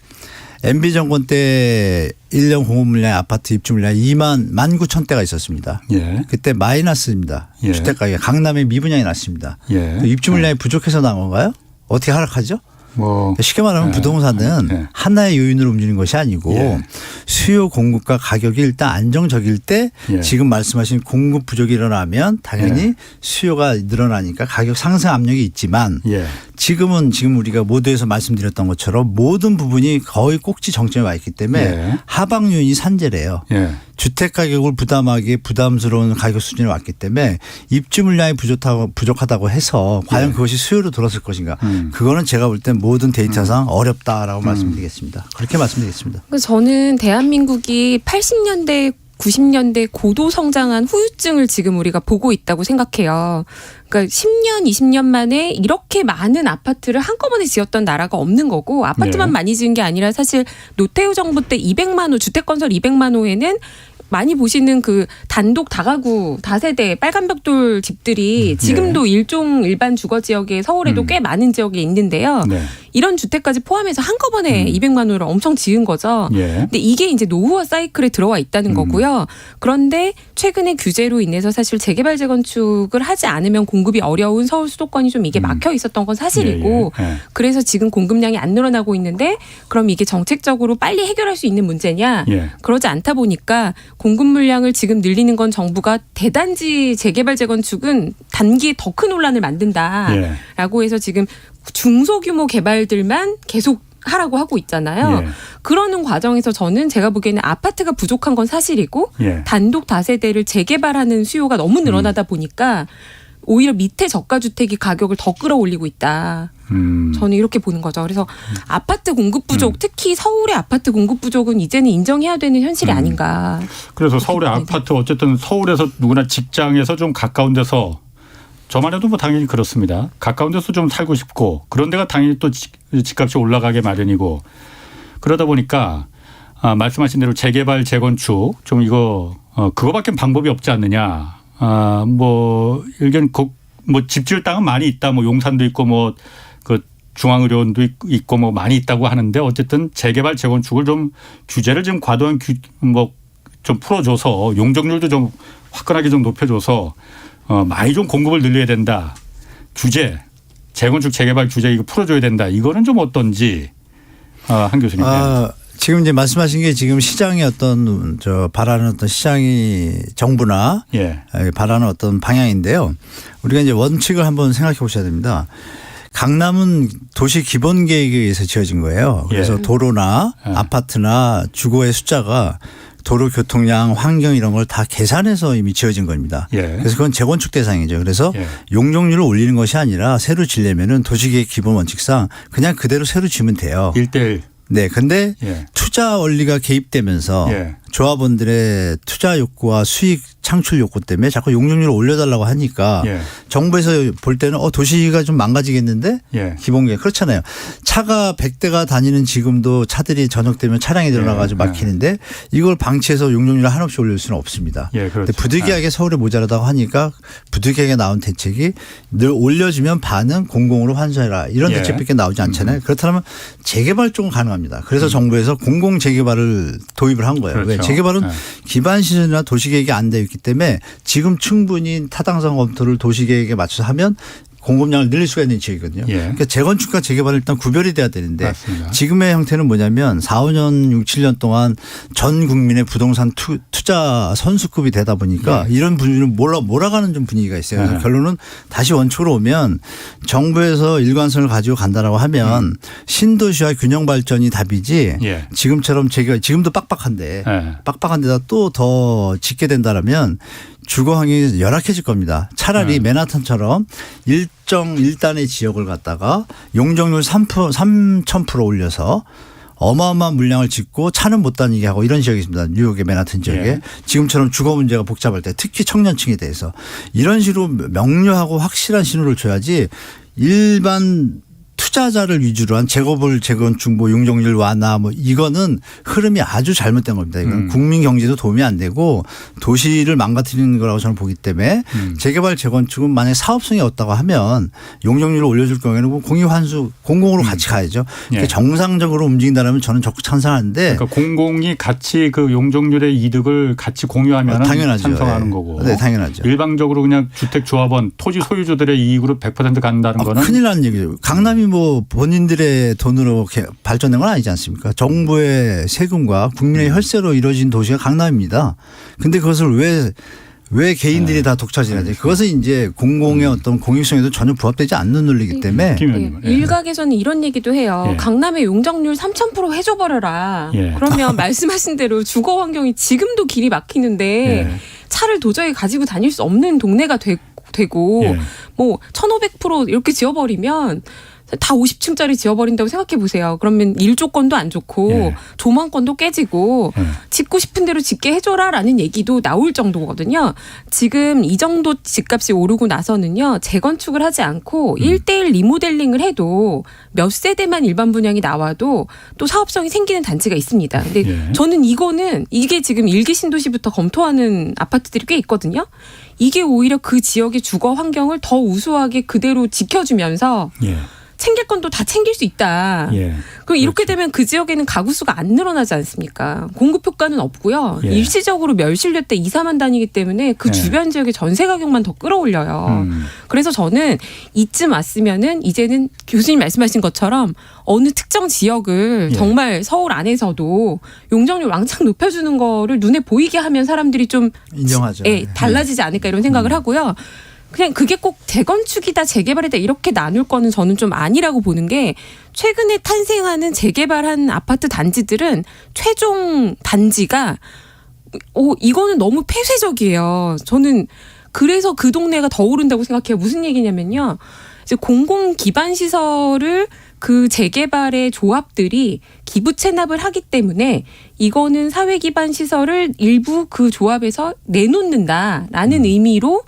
MB 정권 때 1년 공급 물량 아파트 입주 물량이 19,000대가 있었습니다.
예.
그때 마이너스입니다.
예.
주택 가격 강남에 미분양이 났습니다.
예.
입주 물량이 부족해서 나온 건가요? 어떻게 하락하죠?
뭐
쉽게 말하면 부동산은
예.
하나의 요인으로 움직이는 것이 아니고
예.
수요 공급과 가격이 일단 안정적일 때
예.
지금 말씀하신 공급 부족이 일어나면 당연히
예.
수요가 늘어나니까 가격 상승 압력이 있지만
예.
지금은 지금 우리가 모두에서 말씀드렸던 것처럼 모든 부분이 거의 꼭지 정점에 와 있기 때문에
예.
하방 요인이 산재래요.
예.
주택 가격을 부담하기에 부담스러운 가격 수준에 왔기 때문에 입주 물량이 부족하다고 해서 과연
예.
그것이 수요로 들어왔을 것인가. 그거는 제가 볼 땐 모든 데이터상 어렵다라고 말씀드리겠습니다. 그렇게 말씀드리겠습니다.
그래서 저는 대한민국이 80년대 90년대 고도 성장한 후유증을 지금 우리가 보고 있다고 생각해요. 그러니까 10년, 20년 만에 이렇게 많은 아파트를 한꺼번에 지었던 나라가 없는 거고 아파트만
네.
많이 지은 게 아니라 사실 노태우 정부 때 200만 호 주택 건설 200만 호에는 많이 보시는 그 단독 다가구 다세대 빨간벽돌 집들이 지금도 일종 일반 주거 지역에 서울에도 꽤 많은 지역에 있는데요.
네.
이런 주택까지 포함해서 한꺼번에 200만 호를 엄청 지은 거죠.
예.
근데 이게 이제 노후화 사이클에 들어와 있다는 거고요. 그런데 최근에 규제로 인해서 사실 재개발 재건축을 하지 않으면 공급이 어려운 서울 수도권이 좀 이게 막혀 있었던 건 사실이고
예, 예.
그래서 지금 공급량이 안 늘어나고 있는데 그럼 이게 정책적으로 빨리 해결할 수 있는 문제냐?
예.
그러지 않다 보니까 공급 물량을 지금 늘리는 건 정부가 대단지 재개발 재건축은 단기에 더 큰 혼란을 만든다라고 해서 지금 중소규모 개발들만 계속 하라고 하고 있잖아요.
예.
그러는 과정에서 저는 제가 보기에는 아파트가 부족한 건 사실이고
예.
단독 다세대를 재개발하는 수요가 너무 늘어나다 보니까 오히려 밑에 저가 주택이 가격을 더 끌어올리고 있다. 저는 이렇게 보는 거죠. 그래서 아파트 공급 부족, 특히 서울의 아파트 공급 부족은 이제는 인정해야 되는 현실이 아닌가.
그래서 서울의 아파트 어쨌든 서울에서 누구나 직장에서 좀 가까운 데서 저만 해도 뭐 당연히 그렇습니다. 가까운 데서 좀 살고 싶고 그런 데가 당연히 또 집값이 올라가게 마련이고 그러다 보니까 말씀하신 대로 재개발 재건축 좀 이거 그거밖에 방법이 없지 않느냐. 뭐 일견 뭐 집 지을 땅은 많이 있다. 뭐 용산도 있고 뭐 그 중앙의료원도 있고 뭐 많이 있다고 하는데 어쨌든 재개발 재건축을 좀 규제를 좀 과도한 뭐 좀 풀어줘서 용적률도 좀 화끈하게 좀 높여줘서 많이 좀 공급을 늘려야 된다. 규제 재건축 재개발 규제 이거 풀어줘야 된다. 이거는 좀 어떤지 한 교수님.
지금 이제 말씀하신 게 지금 시장의 어떤 바라는 어떤 시장이 정부나
예.
바라는 어떤 방향인데요. 우리가 이제 원칙을 한번 생각해 보셔야 됩니다. 강남은 도시 기본 계획에 의해서 지어진 거예요. 그래서
예.
도로나 아파트나 주거의 숫자가 도로 교통량, 환경 이런 걸 다 계산해서 이미 지어진 겁니다.
예.
그래서 그건 재건축 대상이죠. 그래서
예.
용적률을 올리는 것이 아니라 새로 지려면은 도시계획 기본 원칙상 그냥 그대로 새로 지면 돼요.
1:1.
네. 근데
예.
투자 원리가 개입되면서
예.
조합원들의 투자 욕구와 수익 창출 욕구 때문에 자꾸 용적률을 올려달라고 하니까
예.
정부에서 볼 때는 도시가 좀 망가지겠는데
예.
기본계 그렇잖아요. 차가 100대가 다니는 지금도 차들이 저녁 되면 차량이 늘어나가지고
예.
막히는데 이걸 방치해서 용적률을 한없이 올릴 수는 없습니다.
예, 그렇죠.
근데 부득이하게 서울에 모자라다고 하니까 부득이하게 나온 대책이 늘 올려주면 반은 공공으로 환수해라 이런
예.
대책밖에 나오지 않잖아요. 그렇다면 재개발 쪽은 가능합니다. 그래서 정부에서 공공 재개발을 도입을 한 거예요.
그렇죠.
왜? 재개발은
예.
기반 시설이나 도시계획이 안 되어 있기 때문에 지금 충분히 타당성 검토를 도시계획에 맞춰서 하면 공급량을 늘릴 수가 있는 지역이거든요.
예.
그러니까 재건축과 재개발은 일단 구별이 돼야 되는데
맞습니다.
지금의 형태는 뭐냐면 4, 5년, 6, 7년 동안 전 국민의 부동산 투자 선수급이 되다 보니까 이런 분위기는 몰아가는 좀 분위기가 있어요. 그래서 결론은 다시 원칙으로 오면 정부에서 일관성을 가지고 간다라고 하면 신도시와 균형 발전이 답이지
예.
지금처럼 지금도 빡빡한데
예.
빡빡한 데다 또 더 짓게 된다라면 주거 환경이 열악해질 겁니다. 차라리 맨하탄처럼 일정 일단의 지역을 갖다가 용적률 3,000% 올려서 어마어마한 물량을 짓고 차는 못 다니게 하고 이런 지역이 있습니다. 뉴욕의 맨하탄 지역에.
예.
지금처럼 주거 문제가 복잡할 때 특히 청년층에 대해서 이런 식으로 명료하고 확실한 신호를 줘야지 일반 투자자를 위주로 한 재건축 뭐 용적률 완화 뭐 이거는 흐름이 아주 잘못된 겁니다. 이건 국민 경제도 도움이 안 되고 도시를 망가뜨리는 거라고 저는 보기 때문에 재개발 재건축은 만약에 사업성이 없다고 하면 용적률을 올려줄 경우에는 공유환수 공공으로 같이 가야죠.
예.
정상적으로 움직인다면 저는 적극 찬성하는데
그러니까 공공이 같이 그 용적률의 이득을 같이 공유하면
당연하죠.
찬성하는
네.
거고.
네, 당연하죠.
일방적으로 그냥 주택조합원 토지 소유주들의 이익으로 100% 간다는 거는
큰일 나는 얘기죠. 강남이 뭐 본인들의 돈으로 이렇게 발전된 건 아니지 않습니까? 정부의 세금과 국민의 혈세로 이루어진 도시가 강남입니다. 근데 그것을 왜 개인들이 다 독차지하지? 그것은 이제 공공의 어떤 공익성에도 전혀 부합되지 않는 논리이기 때문에
김 의원님은. 예.
일각에서는 이런 얘기도 해요.
예.
강남의 용적률 3000% 해줘버려라.
예.
그러면 말씀하신 대로 주거 환경이 지금도 길이 막히는데
예.
차를 도저히 가지고 다닐 수 없는 동네가 되고
예.
뭐 1500% 이렇게 지어버리면 다 50층짜리 지어버린다고 생각해 보세요. 그러면 일조권도 안 좋고
예.
조망권도 깨지고
예.
짓고 싶은 대로 짓게 해줘라라는 얘기도 나올 정도거든요. 지금 이 정도 집값이 오르고 나서는요. 재건축을 하지 않고 1:1 리모델링을 해도 몇 세대만 일반 분양이 나와도 또 사업성이 생기는 단지가 있습니다. 근데
예.
저는 이게 지금 1기 신도시부터 검토하는 아파트들이 꽤 있거든요. 이게 오히려 그 지역의 주거 환경을 더 우수하게 그대로 지켜주면서
예.
챙길 건 또 다 챙길 수 있다.
예.
그럼 이렇게 되면 그 지역에는 가구 수가 안 늘어나지 않습니까? 공급 효과는 없고요.
예.
일시적으로 멸실될 때 2, 4만 단위이기 때문에 그
예.
주변 지역의 전세 가격만 더 끌어올려요. 그래서 저는 이쯤 왔으면은 이제는 교수님 말씀하신 것처럼 어느 특정 지역을
예.
정말 서울 안에서도 용적률 왕창 높여주는 거를 눈에 보이게 하면 사람들이 좀
인정하죠.
예, 달라지지 않을까 이런 생각을 하고요. 그냥 그게 꼭 재건축이다 재개발이다 이렇게 나눌 거는 저는 좀 아니라고 보는 게 최근에 탄생하는 재개발한 아파트 단지들은 최종 단지가 이거는 너무 폐쇄적이에요. 저는 그래서 그 동네가 더 오른다고 생각해요. 무슨 얘기냐면요. 이제 공공 기반 시설을 그 재개발의 조합들이 기부 체납을 하기 때문에 이거는 사회 기반 시설을 일부 그 조합에서 내놓는다라는 의미로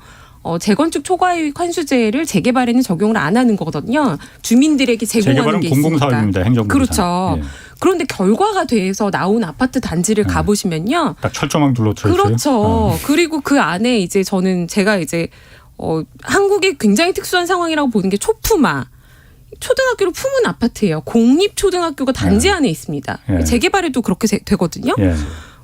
재건축 초과이익 환수제를 재개발에는 적용을 안 하는 거거든요. 주민들에게 제공하는
재개발은
게 있으니까.
공공사업입니다. 행정부.
그렇죠.
예.
그런데 결과가 돼서 나온 아파트 단지를 가보시면요.
딱 철조망 둘러쳐 있어요.
그렇죠. 그리고 그 안에 이제 제가 이제 한국이 굉장히 특수한 상황이라고 보는 게 초품화. 초등학교를 품은 아파트예요. 공립초등학교가 단지 안에 있습니다.
예.
재개발에도 그렇게 되거든요.
예.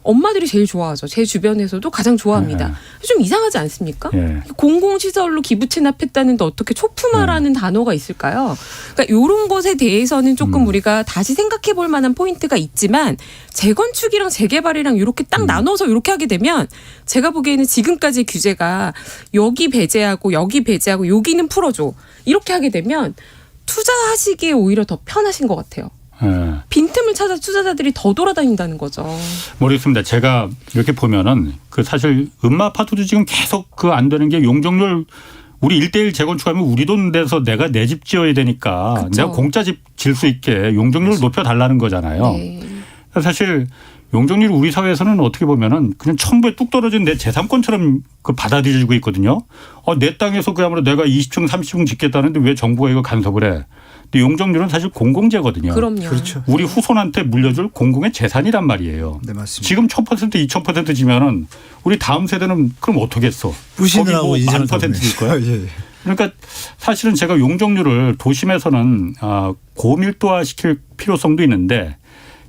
엄마들이 제일 좋아하죠. 제 주변에서도 가장 좋아합니다. 좀 이상하지 않습니까?
예.
공공시설로 기부 체납했다는데 어떻게 초품화라는 단어가 있을까요? 그러니까 이런 것에 대해서는 조금 우리가 다시 생각해 볼 만한 포인트가 있지만 재건축이랑 재개발이랑 이렇게 딱 나눠서 이렇게 하게 되면 제가 보기에는 지금까지 규제가 여기 배제하고 여기 배제하고 여기는 풀어줘. 이렇게 하게 되면 투자하시기에 오히려 더 편하신 것 같아요.
예.
빈틈을 찾아 투자자들이 더 돌아다닌다는 거죠.
모르겠습니다. 제가 이렇게 보면은 그 사실 음마 아파트도 지금 계속 그 안 되는 게 용적률 우리 1:1 재건축하면 우리 돈 내서 내가 내 집 지어야 되니까
그쵸.
내가 공짜 집 질 수 있게 용적률을 높여달라는 거잖아요.
네.
사실 용적률이 우리 사회에서는 어떻게 보면은 그냥 천부에 뚝 떨어진 내 재산권처럼 그 받아들이고 있거든요. 내 땅에서 그야말로 내가 20층 30층 짓겠다는데 왜 정부가 이거 간섭을 해. 근데 용적률은 사실 공공재거든요.
그럼요.
그렇죠.
우리 후손한테 물려줄 공공의 재산이란 말이에요.
네, 맞습니다.
지금 1000% 2000% 지면은 우리 다음 세대는 그럼 어떻게 했어?
부시느라고
거기 뭐
인생을
1000%일 거야?
예, 예.
그러니까 사실은 제가 용적률을 도심에서는 고밀도화 시킬 필요성도 있는데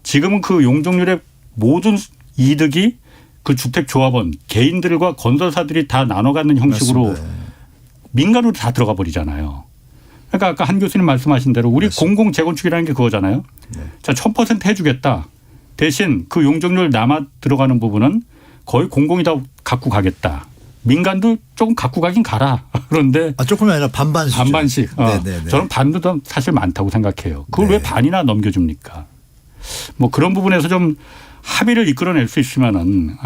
지금은 그 용적률의 모든 이득이 그 주택조합원 개인들과 건설사들이 다 나눠 갖는 형식으로
맞습니다.
민간으로 다 들어가 버리잖아요. 그러니까 아까 한 교수님 말씀하신 대로 우리
맞습니다.
공공 재건축이라는 게 그거잖아요.
네.
자, 1000% 해주겠다. 대신 그 용적률 남아 들어가는 부분은 거의 공공이 다 갖고 가겠다. 민간도 조금 갖고 가긴 가라. 그런데
조금이 아니라 반반씩.
반반씩.
네네네.
저는 반도 더 사실 많다고 생각해요. 그걸
네.
왜 반이나 넘겨줍니까? 뭐 그런 부분에서 좀 합의를 이끌어낼 수 있으면은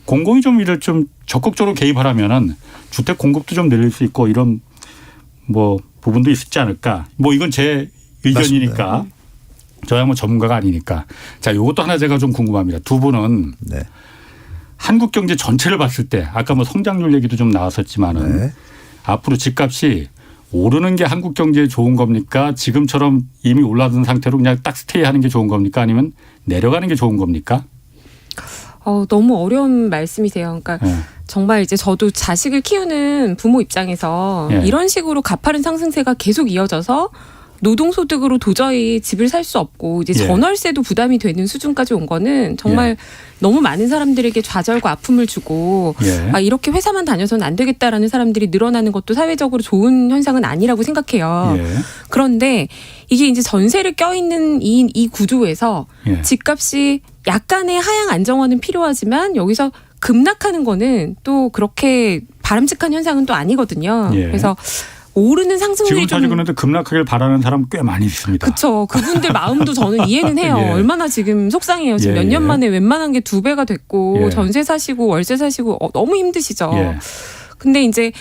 공공이 좀 이를 좀 적극적으로 개입하려면은 주택 공급도 좀 늘릴 수 있고 이런 뭐 부분도 있지 않을까. 뭐 이건 제 의견이니까.
맞습니다.
저야 뭐 전문가가 아니니까. 자, 이것도 하나 제가 좀 궁금합니다. 두 분은
네.
한국 경제 전체를 봤을 때 아까 뭐 성장률 얘기도 좀 나왔었지만은
네.
앞으로 집값이 오르는 게 한국 경제에 좋은 겁니까? 지금처럼 이미 올라든 상태로 그냥 딱 스테이하는 게 좋은 겁니까? 아니면 내려가는 게 좋은 겁니까?
너무 어려운 말씀이세요. 그러니까
예.
정말 이제 저도 자식을 키우는 부모 입장에서
예.
이런 식으로 가파른 상승세가 계속 이어져서 노동소득으로 도저히 집을 살 수 없고 이제
예.
전월세도 부담이 되는 수준까지 온 거는 정말 너무 많은 사람들에게 좌절과 아픔을 주고
예.
이렇게 회사만 다녀서는 안 되겠다라는 사람들이 늘어나는 것도 사회적으로 좋은 현상은 아니라고 생각해요.
예.
그런데 이게 이제 전세를 껴있는 이 구조에서
예.
집값이 약간의 하향 안정화는 필요하지만 여기서 급락하는 거는 또 그렇게 바람직한 현상은 또 아니거든요.
예.
그래서 오르는 상승률이
지금 사실 그런데 급락하길 바라는 사람 꽤 많이 있습니다.
그렇죠. 그분들 마음도 저는 이해는 해요.
예.
얼마나 지금 속상해요. 지금
예,
몇 년
예.
만에 웬만한 게 2배가 됐고
예.
전세 사시고 월세 사시고 너무 힘드시죠.
예.
근데 이제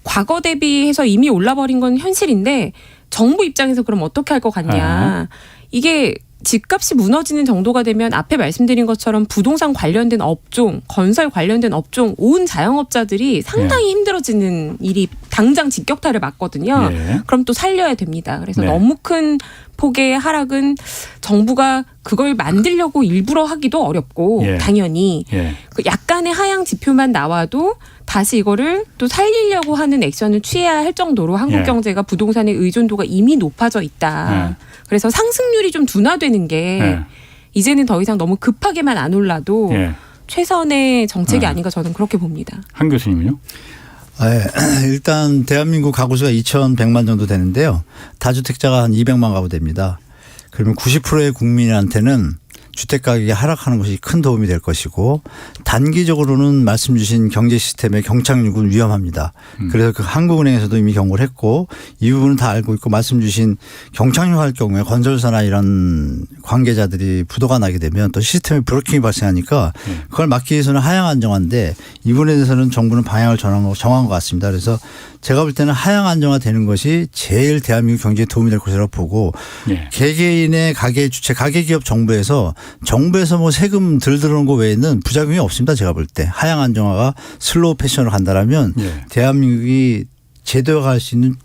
과거 대비해서 이미 올라버린 건 현실인데 정부 입장에서 그럼 어떻게 할 것 같냐. 이게 집값이 무너지는 정도가 되면 앞에 말씀드린 것처럼 부동산 관련된 업종, 건설 관련된 업종, 온 자영업자들이 상당히 힘들어지는 일이 당장 직격탄을 맞거든요.
예.
그럼 또 살려야 됩니다. 그래서
네.
너무 큰 폭의 하락은 정부가 그걸 만들려고 일부러 하기도 어렵고
예.
당연히
예.
그 약간의 하향 지표만 나와도 다시 이거를 또 살리려고 하는 액션을 취해야 할 정도로 한국
예.
경제가 부동산의 의존도가 이미 높아져 있다.
예.
그래서 상승률이 좀 둔화되는 게
예.
이제는 더 이상 너무 급하게만 안 올라도
예.
최선의 정책이
예.
아닌가 저는 그렇게 봅니다.
한 교수님은요?
일단 대한민국 가구 수가 2,100만 정도 되는데요. 다주택자가 한 200만 가구 됩니다. 그러면 90%의 국민한테는 주택 가격이 하락하는 것이 큰 도움이 될 것이고 단기적으로는 말씀 주신 경제 시스템의 경착륙은 위험합니다. 그래서 그 한국은행에서도 이미 경고를 했고 이 부분은 다 알고 있고 말씀 주신 경착륙할 경우에 건설사나 이런 관계자들이 부도가 나게 되면 또 시스템에 브로킹이 발생하니까 그걸 막기 위해서는 하향 안정화인데 이 부분에 대해서는 정부는 방향을 정한 것 같습니다. 그래서 제가 볼 때는 하향 안정화 되는 것이 제일 대한민국 경제에 도움이 될 것이라고 보고
예.
개개인의 가계 주체, 가계 기업 정부에서 뭐 세금 덜 들어오는 거 외에는 부작용이 없습니다. 제가 볼 때 하향 안정화가 슬로우 패션으로 간다라면
예.
대한민국이 제도화 갈 수 있는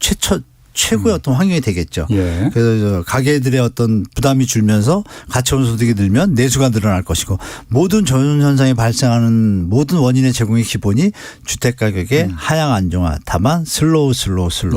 최고의 어떤 환경이 되겠죠.
예.
그래서 가계들의 어떤 부담이 줄면서 가처분 소득이 늘면 내수가 늘어날 것이고 모든 전환 현상이 발생하는 모든 원인의 제공의 기본이 주택 가격의 하향 안정화 다만 슬로우.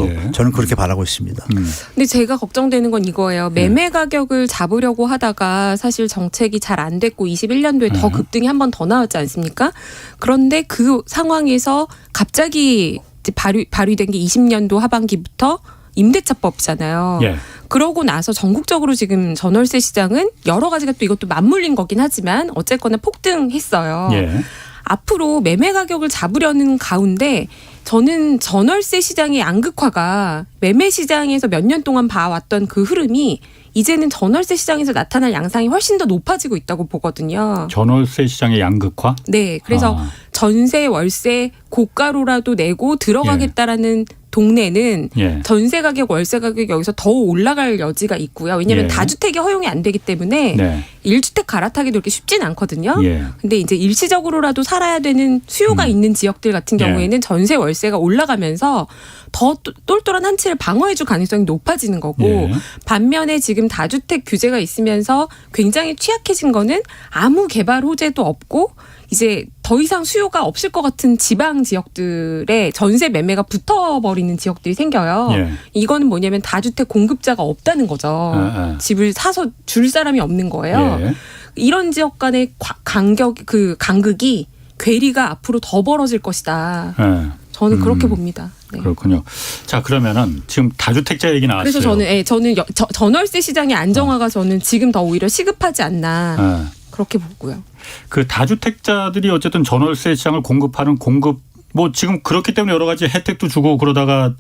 예.
저는 그렇게 바라고 있습니다.
근데 제가 걱정되는 건 이거예요. 매매 가격을 잡으려고 하다가 사실 정책이 잘 안 됐고 21년도에 더 급등이 한 번 더 나왔지 않습니까? 그런데 그 상황에서 갑자기 이제 발의된 게 20년도 하반기부터 임대차법이잖아요.
예.
그러고 나서 전국적으로 지금 전월세 시장은 여러 가지가 또 이것도 맞물린 거긴 하지만 어쨌거나 폭등했어요.
예.
앞으로 매매 가격을 잡으려는 가운데 저는 전월세 시장의 양극화가 매매 시장에서 몇 년 동안 봐왔던 그 흐름이 이제는 전월세 시장에서 나타날 양상이 훨씬 더 높아지고 있다고 보거든요.
전월세 시장의 양극화?
네. 그래서 전세, 월세 고가로라도 내고 들어가겠다라는 동네는
예.
전세 가격, 월세 가격이 여기서 더 올라갈 여지가 있고요. 왜냐하면
예.
다주택이 허용이 안 되기 때문에
네.
1주택 갈아타기도 그렇게 쉽진 않거든요.
예.
근데 이제 일시적으로라도 살아야 되는 수요가 있는 지역들 같은
예.
경우에는 전세, 월세가 올라가면서 더 똘똘한 한치를 방어해줄 가능성이 높아지는 거고
예.
반면에 지금 다주택 규제가 있으면서 굉장히 취약해진 거는 아무 개발 호재도 없고 이제 더 이상 수요가 없을 것 같은 지방 지역들의 전세 매매가 붙어버리는 지역들이 생겨요.
예.
이거는 뭐냐면 다주택 공급자가 없다는 거죠. 집을 사서 줄 사람이 없는 거예요.
예.
이런 지역 간의 간극이 괴리가 앞으로 더 벌어질 것이다.
예.
저는 그렇게 봅니다. 네.
그렇군요. 자, 그러면은 지금 다주택자 얘기 나왔어요.
그래서 저는 전월세 시장의 안정화가 저는 지금 더 오히려 시급하지 않나 그렇게 보고요.
그 다주택자들이 어쨌든 전월세 시장을 공급하는 공급 뭐 지금 그렇기 때문에 여러 가지 혜택도 주고 그러다가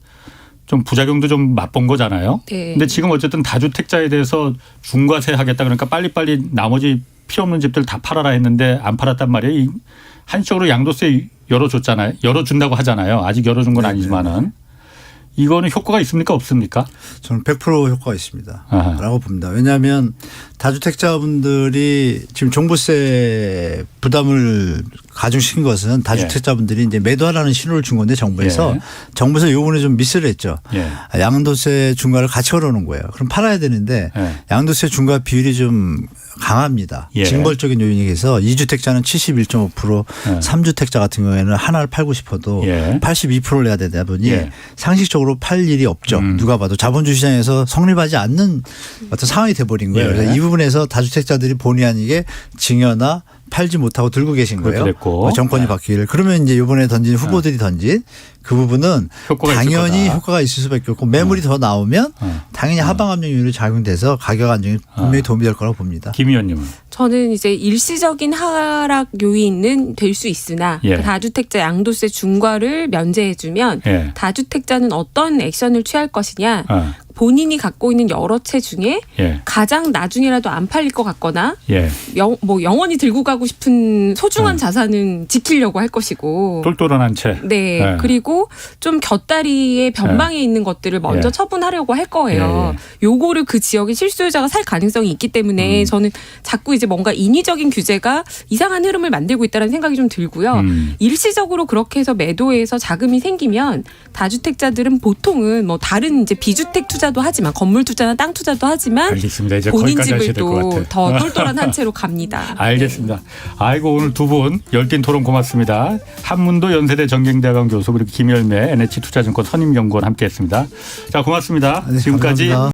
좀 부작용도 좀 맛본 거잖아요.
네.
근데 지금 어쨌든 다주택자에 대해서 중과세 하겠다 그러니까 빨리빨리 나머지 필요 없는 집들 다 팔아라 했는데 안 팔았단 말이에요. 한식으로 양도세 열어줬잖아요. 열어준다고 하잖아요. 아직 열어준 건 아니지만은. 이거는 효과가 있습니까 없습니까?
저는 100% 효과가 있습니다.
아하.
라고 봅니다. 왜냐하면 다주택자분들이 지금 종부세 부담을 가중시킨 것은 다주택자분들이 이제 매도하라는 신호를 준 건데 정부에서
예.
정부에서 요번에 좀 미스를 했죠.
예.
양도세 중과를 같이 걸어놓은 거예요. 그럼 팔아야 되는데
예.
양도세 중과 비율이 좀 강합니다.
예.
징벌적인 요인에 의해서 2주택자는 71.5%,
예.
3주택자 같은 경우에는 하나를 팔고 싶어도
예.
82%를 내야 되다 보니
예.
상식적으로 팔 일이 없죠. 누가 봐도 자본주의 시장에서 성립하지 않는 어떤 상황이 돼버린 거예요.
예.
그래서 이 부분에서 다주택자들이 본의 아니게 증여나 팔지 못하고 들고 계신
그렇게
거예요.
됐고.
정권이 바뀌기를. 그러면 이제 이번에 던진 후보들이 던진 그 부분은
효과가 있을
당연히
거다.
효과가 있을 수밖에 없고 매물이 더 나오면 당연히 하방 압력률이 작용돼서 가격 안정에 분명히 도움이 될 거라고 봅니다.
김 의원님은.
저는 이제 일시적인 하락 요인은 될 수 있으나
예.
다주택자 양도세 중과를 면제해주면
예.
다주택자는 어떤 액션을 취할 것이냐.
어.
본인이 갖고 있는 여러 채 중에
예.
가장 나중에라도 안 팔릴 것 같거나
예.
영원히 들고 가고 싶은 소중한 자산은 지키려고 할 것이고.
똘똘한 한 채.
네.
예.
그리고 좀 곁다리의 변방에 있는 것들을 먼저
예.
처분하려고 할 거예요. 요거를 그 지역의 실소유자가 살 가능성이 있기 때문에 저는 자꾸 이제 뭔가 인위적인 규제가 이상한 흐름을 만들고 있다는 생각이 좀 들고요. 일시적으로 그렇게 해서 매도해서 자금이 생기면 다주택자들은 보통은 뭐 다른 이제 비주택 투자도 하지만 건물 투자나 땅 투자도 하지만
알겠습니다. 이제
본인
거기까지 하셔야
집을
될 것
또
같아요.
더 똘똘한 한 채로 갑니다.
알겠습니다. 아이고 오늘 두 분 열띤 토론 고맙습니다. 한문도 연세대 정경대학원 교수 그리고 김열매 NH투자증권 선임연구원 함께했습니다. 자 고맙습니다.
네,
지금까지
감사합니다.